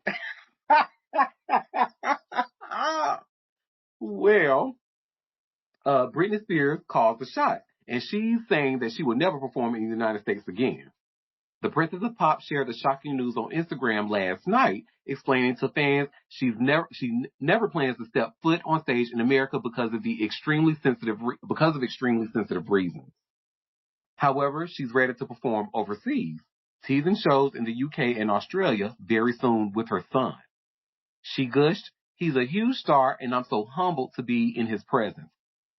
Well, Britney Spears calls the shot, and she's saying that she will never perform in the United States again. The Princess of Pop shared the shocking news on Instagram last night, explaining to fans she never plans to step foot on stage in America because of extremely sensitive reasons. However, she's ready to perform overseas, teasing shows in the UK and Australia very soon with her son. She gushed, "He's a huge star, and I'm so humbled to be in his presence."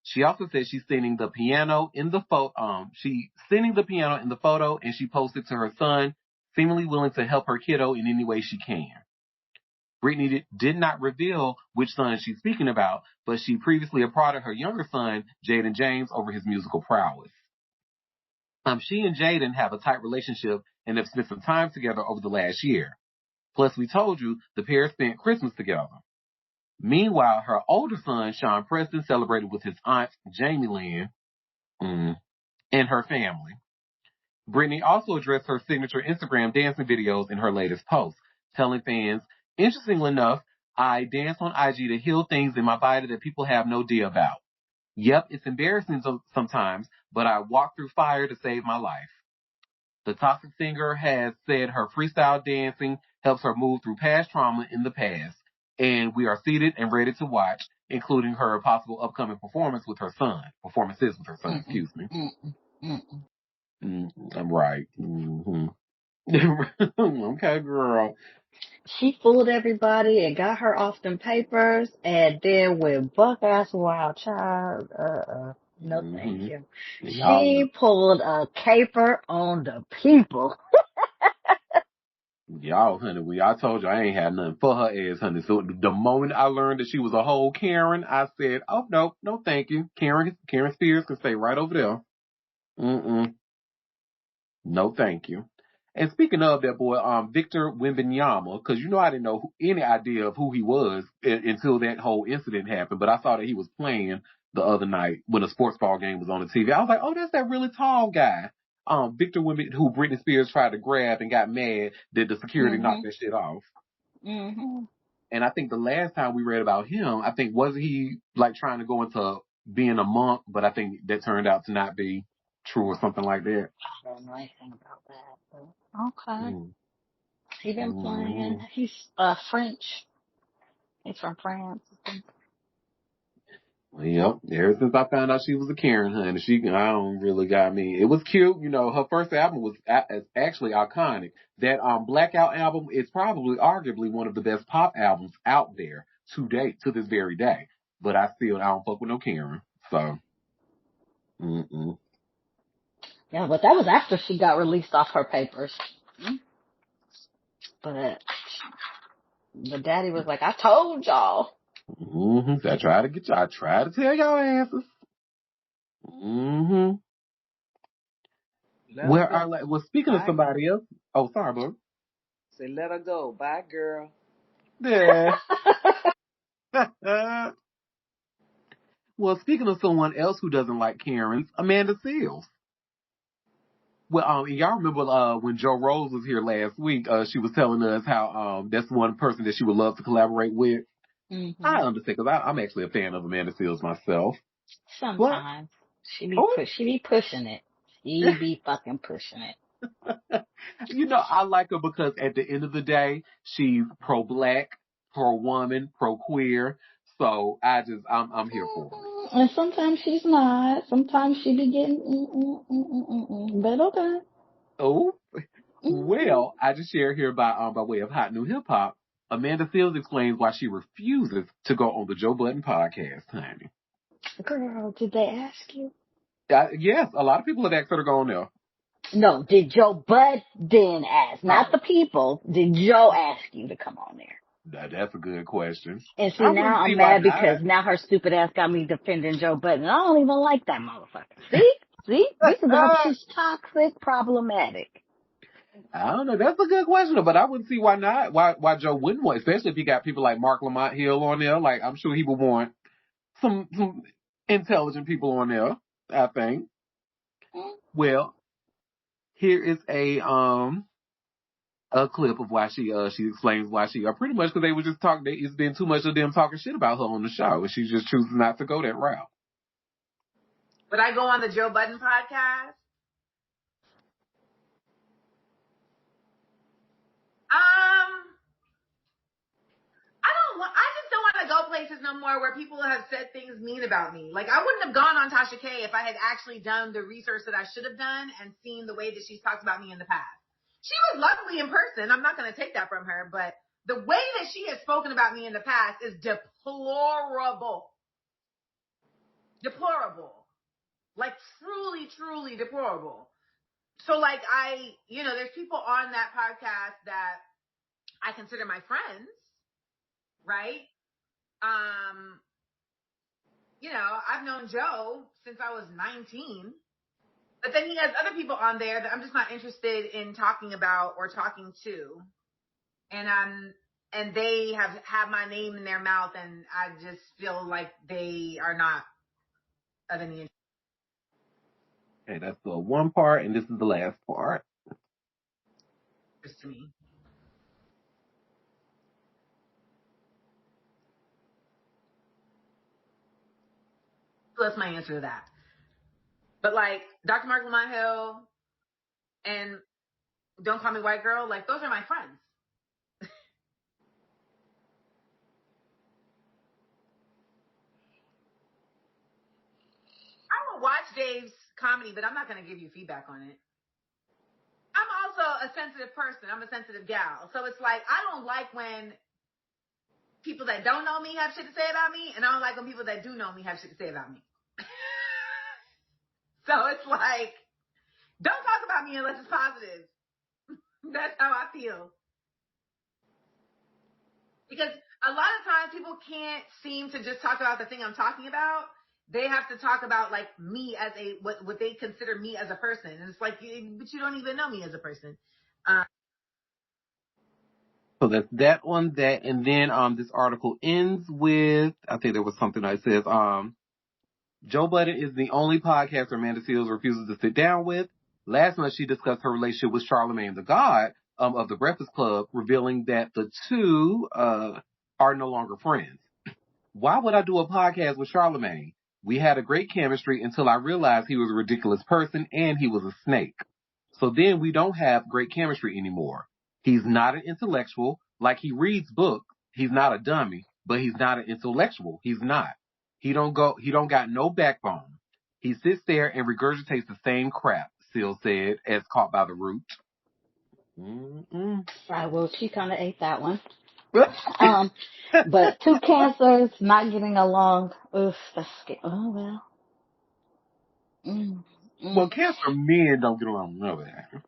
She also said she's singing the piano in the photo. And she posted to her son, seemingly willing to help her kiddo in any way she can. Britney did not reveal which son she's speaking about, but she previously applauded her younger son, Jaden James, over his musical prowess. She and Jaden have a tight relationship and have spent some time together over the last year. Plus, we told you the pair spent Christmas together. Meanwhile, her older son, Sean Preston, celebrated with his aunt, Jamie Lynn, and her family. Britney also addressed her signature Instagram dancing videos in her latest post, telling fans, "Interestingly enough, I dance on IG to heal things in my body that people have no idea about. Yep, it's embarrassing sometimes, but I walk through fire to save my life. The toxic singer has said her freestyle dancing helps her move through past trauma in the past, and we are seated and ready to watch, including her possible upcoming performances with her son. Excuse me. I'm right. Mm-hmm. Okay, girl. She fooled everybody and got her off them papers, and then when buck ass wild child, no thank you. She pulled a caper on the people. Y'all, honey, when I told you I ain't had nothing for her ass, honey. So the moment I learned that she was a whole Karen, I said, oh, no, thank you. Karen Spears can stay right over there. Mm-mm. No, thank you. And speaking of that boy, Victor Wembanyama, because I didn't know any idea of who he was until that whole incident happened. But I saw that he was playing the other night when a sports ball game was on the TV. I was like, oh, that's that really tall guy. Victor Wembanyama, who Britney Spears tried to grab and got mad that the security knocked that shit off. And I think the last time we read about him, I think wasn't he like trying to go into being a monk, but I think that turned out to not be true or something like that. I don't know anything about that, but okay. He been playing. He's French. He's from France. Yep. Ever since I found out she was a Karen, honey, I don't really got me. It was cute. Her first album was actually iconic. That Blackout album is probably arguably one of the best pop albums out there to this very day. But I don't fuck with no Karen. So. Yeah, but that was after she got released off her papers. But the daddy was like, I told y'all. I try to tell y'all answers. Well, speaking of somebody else. Oh, sorry, bro. Say, let her go. Bye, girl. Yeah. Well, speaking of someone else who doesn't like Karens, Amanda Seales. Well, y'all remember when Joe Rose was here last week? She was telling us how that's one person that she would love to collaborate with. I understand because I'm actually a fan of Amanda Seales myself. Sometimes she be pushing it. She be fucking pushing it. I like her because at the end of the day, she's pro-black, pro-woman, pro-queer. So I'm here for it. And sometimes she's not. Sometimes she be getting, but okay. Oh, well, I just share here by way of hot new hip hop. Amanda Seales explains why she refuses to go on the Joe Budden podcast, honey. Girl, did they ask you? Yes, a lot of people have asked her to go on there. No, did Joe Budden ask? Not the people. Did Joe ask you to come on there? That's a good question. And see, now I'm mad because now her stupid ass got me defending Joe Budden. I don't even like that motherfucker. See? This is how she's toxic, problematic. I don't know. That's a good question, but I wouldn't see why not. Why Joe wouldn't want, especially if you got people like Mark Lamont Hill on there. Like, I'm sure he would want some intelligent people on there, I think. Well, here is a clip of why she explains why she pretty much because they were just talking. It's been too much of them talking shit about her on the show, and she just chooses not to go that route. Would I go on the Joe Budden podcast? I just don't want to go places no more where people have said things mean about me. Like, I wouldn't have gone on Tasha K if I had actually done the research that I should have done and seen the way that she's talked about me in the past. She was lovely in person. I'm not going to take that from her, but the way that she has spoken about me in the past is deplorable. Deplorable. Like, truly, truly deplorable. So, like, there's people on that podcast that I consider my friends, right? I've known Joe since I was 19, but then he has other people on there that I'm just not interested in talking about or talking to. And they have my name in their mouth, and I just feel like they are not of any interest. Okay, that's the one part, and this is the last part. To me. So that's my answer to that. But like Dr. Mark Lamont Hill and Don't Call Me White Girl, like those are my friends. I will watch Dave's comedy, but I'm not going to give you feedback on it. I'm also a sensitive person. I'm a sensitive gal. So it's like, I don't like when people that don't know me have shit to say about me, and I don't like when people that do know me have shit to say about me. So it's like, don't talk about me unless it's positive. That's how I feel. Because a lot of times people can't seem to just talk about the thing I'm talking about. They have to talk about like me as what they consider me as a person. And it's like, but you don't even know me as a person. So that's that on that. And then this article ends with, I think there was something that says, Joe Budden is the only podcaster Amanda Seales refuses to sit down with. Last month, she discussed her relationship with Charlamagne the God of the Breakfast Club, revealing that the two are no longer friends. Why would I do a podcast with Charlamagne? We had a great chemistry until I realized he was a ridiculous person and he was a snake. So then we don't have great chemistry anymore. He's not an intellectual. Like he reads books. He's not a dummy, but he's not an intellectual. He's not. He don't got no backbone. He sits there and regurgitates the same crap, Seal said, as caught by the root. Right, well, she kind of ate that one. But two cancers not getting along. Oof, that's scary. Oh, well. Well, cancer men don't get along with that.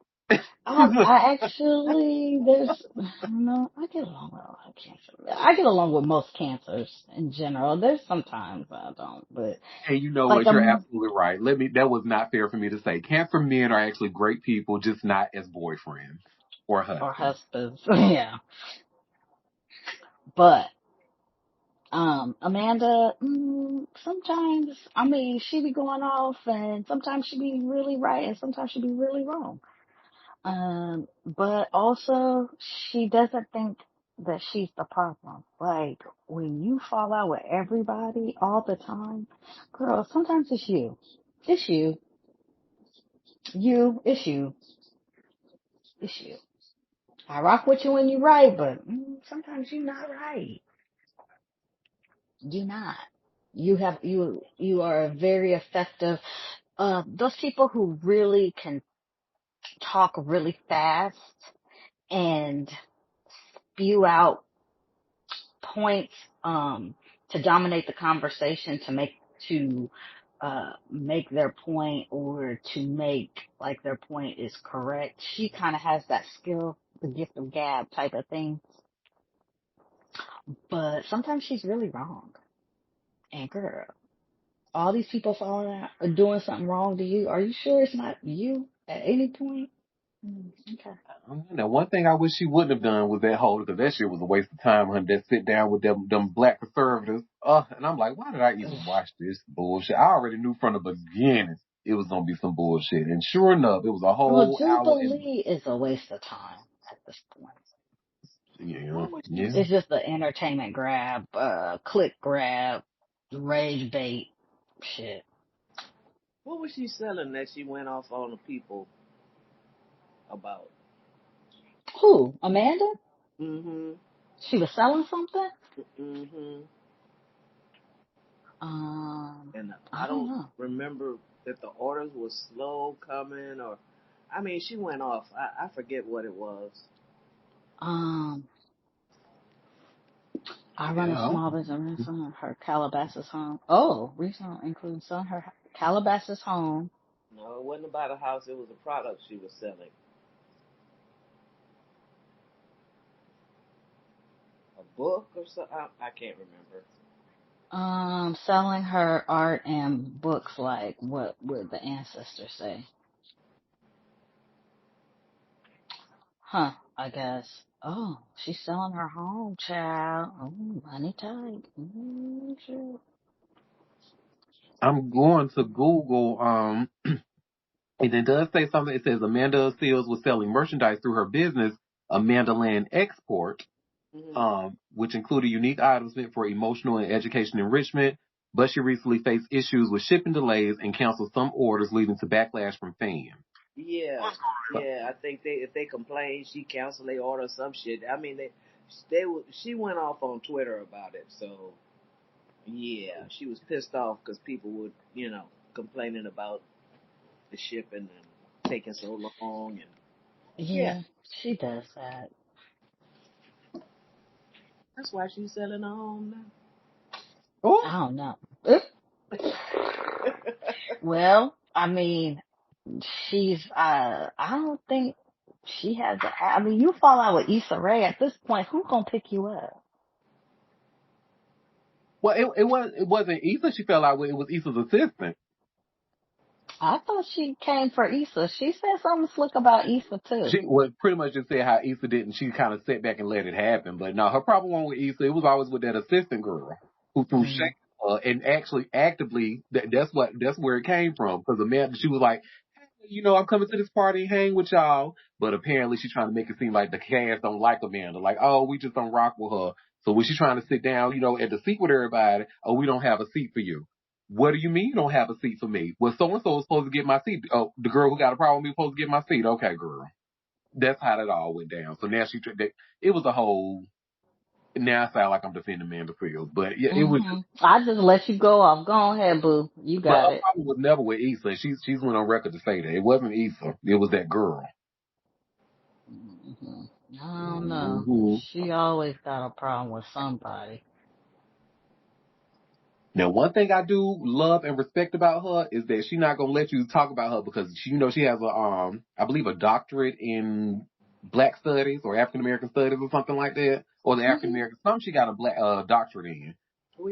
I actually, I get along with a lot of cancers. I get along with most cancers in general. There's sometimes I don't, but. And you know Like what? You're absolutely right. That was not fair for me to say. Cancer men are actually great people, just not as boyfriends or husbands. Or husbands, yeah. But, Amanda, sometimes, she be going off and sometimes she be really right and sometimes she be really wrong. But also she doesn't think that she's the problem. Like, when you fall out with everybody all the time, girl, sometimes it's you. It's you. It's you. It's you. I rock with you when you're right, but sometimes you're not right. You're not. You are a very effective, those people who really can talk really fast and spew out points, to dominate the conversation, make their point or to make like their point is correct. She kind of has that skill, the gift of gab type of thing. But sometimes she's really wrong. And girl, all these people falling out or doing something wrong to you, are you sure it's not you at any point? Okay. Now, one thing I wish she wouldn't have done was that whole, because that shit was a waste of time, honey, that sit down with them black conservatives. And I'm like, why did I even watch this bullshit? I already knew from the beginning it was going to be some bullshit. And sure enough, it was a whole hour. Jubilee is a waste of time at this point. Yeah. It's just the entertainment grab, click grab, rage bait shit. What was she selling that she went off on the people about? Who? Amanda? Mm-hmm. She was selling something? Mm-hmm. And I don't know. remember if the orders were slow coming or, I mean, she went off. I forget what it was. I run a small business in her Calabasas home. Oh, recently including selling her Calabasas home. No, it wasn't about a house. It was a product she was selling. A book or something? I can't remember. Selling her art and books, like what would the ancestors say? Huh, I guess. Oh, she's selling her home, child. Oh, money tight. Sure. I'm going to Google, and it does say something. It says Amanda Seales was selling merchandise through her business, Amanda Land Export, which included unique items meant for emotional and education enrichment. but she recently faced issues with shipping delays and canceled some orders, leading to backlash from fans. Yeah, I think if they complain, she canceled their order, some shit. I mean, she went off on Twitter about it. So yeah, she was pissed off because people would, complaining about the shipping and taking so long, and Yeah, she does that. that's why she's selling her home now. I don't know. Well, I mean, I don't think she has, I mean, you fall out with Issa Rae at this point, who's gonna pick you up? Well, it wasn't Issa she fell out with, it was Issa's assistant. I thought she came for Issa. She said something slick about Issa too. She pretty much just said how Issa didn't, she kind of sat back and let it happen. But no, her problem one with Issa, it was always with that assistant girl who threw shade. And actually, actively, that's where it came from. Because Amanda, she was like, hey, I'm coming to this party and hang with y'all. But apparently she's trying to make it seem like the cast don't like Amanda. Like, oh, we just don't rock with her. So when she's trying to sit down, at the seat with everybody, oh, we don't have a seat for you. What do you mean you don't have a seat for me? Well, so-and-so is supposed to get my seat. Oh, the girl who got a problem with me is supposed to get my seat. Okay, girl. That's how that all went down. So now it was a whole, now I sound like I'm defending Amanda Fields, but yeah, it was. I just let you go off. Go ahead, boo. You got But it. her problem was never with Issa. She's went on record to say that. It wasn't Issa. It was that girl. I don't know. She always got a problem with somebody. Now, one thing I do love and respect about her is that she's not gonna let you talk about her because she has I believe a doctorate in Black Studies or African American Studies or something like that, or the African American. Something she got a black doctorate in.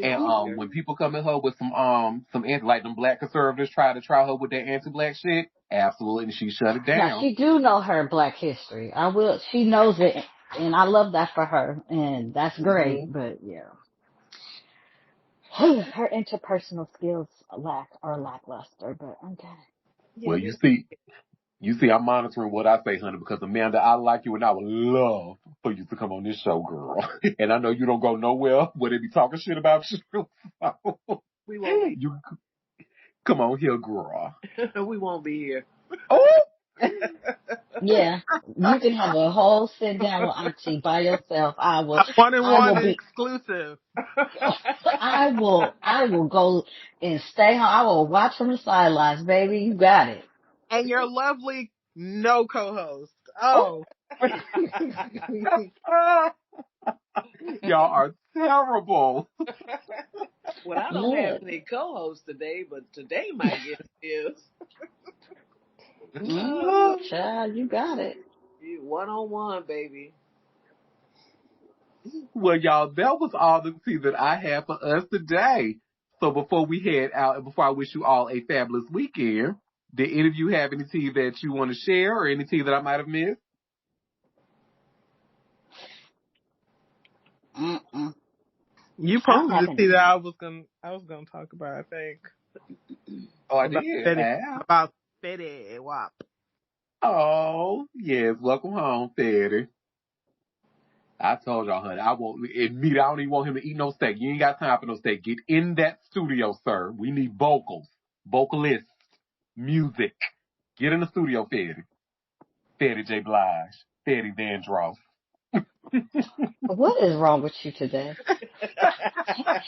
And when people come at her with some like them black conservatives try her with that anti-black shit, absolutely, and she shut it down. Now she do know her Black history. She knows it, and I love that for her, and that's great. But yeah, her interpersonal skills are lackluster. But okay. Well, you see, I'm monitoring what I say, honey, because Amanda, I like you, and I would love for you to come on this show, girl. And I know you don't go nowhere where they be talking shit about you. We won't be. Come on here, girl. We won't be here. Oh. Yeah, you can have a whole sit down with Auntie by yourself. I will be exclusive. I will go and stay home. I will watch from the sidelines, baby. You got it. And your lovely no co-host. Oh. Y'all are terrible. Well, I don't have any co-hosts today, but today my guest is. Child, you got it. One-on-one, baby. Well, y'all, that was all the tea that I have for us today. So before we head out, and before I wish you all a fabulous weekend, did any of you have any tea that you want to share or any tea that I might have missed? You posted the tea that I was gonna talk about, I think. Oh, I did. About Fetty Wap. Oh, yes. Welcome home, Fetty. I told y'all, honey, I don't even want him to eat no steak. You ain't got time for no steak. Get in that studio, sir. We need vocals, vocalists, music. Get in the studio, Fetty. Fetty J. Blige. Fetty Vandross. What is wrong with you today?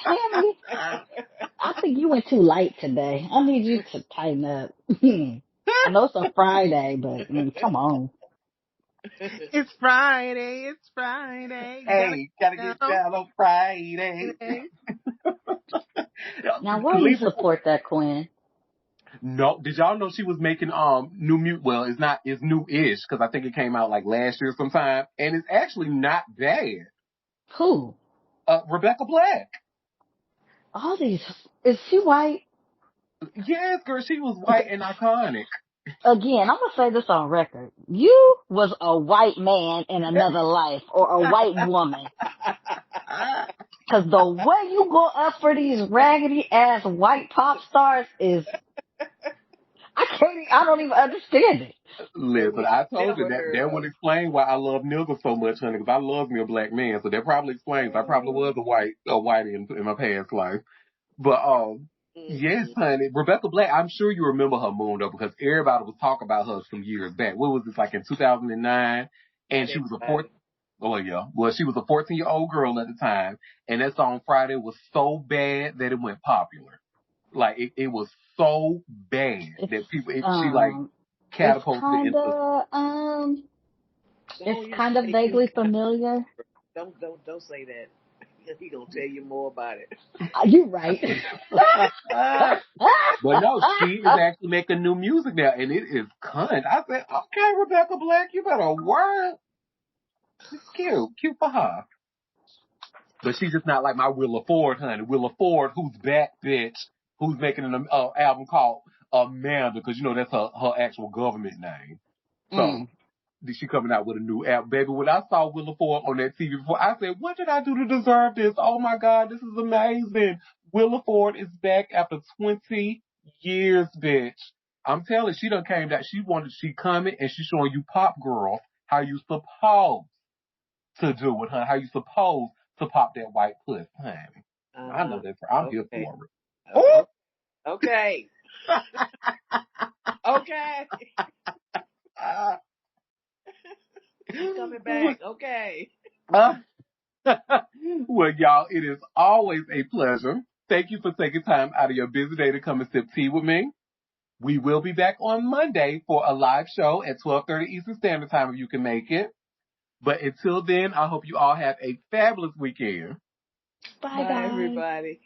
Hammy, I think you went too light today. I need you to tighten up. I know it's a Friday, but come on. It's Friday. Hey, gotta get down on Friday. Now, why do you support that queen? No, did y'all know she was making new music? Well, it's new-ish because I think it came out like last year sometime, and it's actually not bad. Who? Rebecca Black. All these. Is she white? Yes, girl, she was white and iconic. Again, I'm gonna say this on record. You was a white man in another life, or a white woman. Cause the way you go up for these raggedy ass white pop stars is, I don't even understand it. Listen, I told you that would explain why I love niggas so much, honey, because I love me a black man. So that probably explains I probably was a whitey in my past life. But yes, honey, Rebecca Black. I'm sure you remember her moon though, because everybody was talking about her some years back. What was this, like in 2009? And she was a 14. Oh yeah, well she was a 14-year-old girl at the time, and that song Friday was so bad that it went popular. Like it was so bad that people she like catapulted into. It's kind of vaguely familiar. Don't say that. He gonna tell you more about it. You're right. But no, she is actually making new music now, and it is cunt. I said, okay, Rebecca Black, you better work. It's cute for her. But she's just not like my Willa Ford, honey. Willa Ford, who's back, bitch, who's making an album called Amanda, because you know that's her actual government name. So she coming out with a new album, baby. When I saw Willa Ford on that TV before, I said, what did I do to deserve this? Oh my God, this is amazing. Willa Ford is back after 20 years, bitch. I'm telling you, she done came down. She coming and she's showing you pop girls how you supposed to do it, honey. How you supposed to pop that white puss, honey. I know that. I'm here for it. Okay. Okay. I'm coming back. Okay. Well, y'all, it is always a pleasure. Thank you for taking time out of your busy day to come and sip tea with me. We will be back on Monday for a live show at 12:30 Eastern Standard Time if you can make it. But until then, I hope you all have a fabulous weekend. Bye, everybody.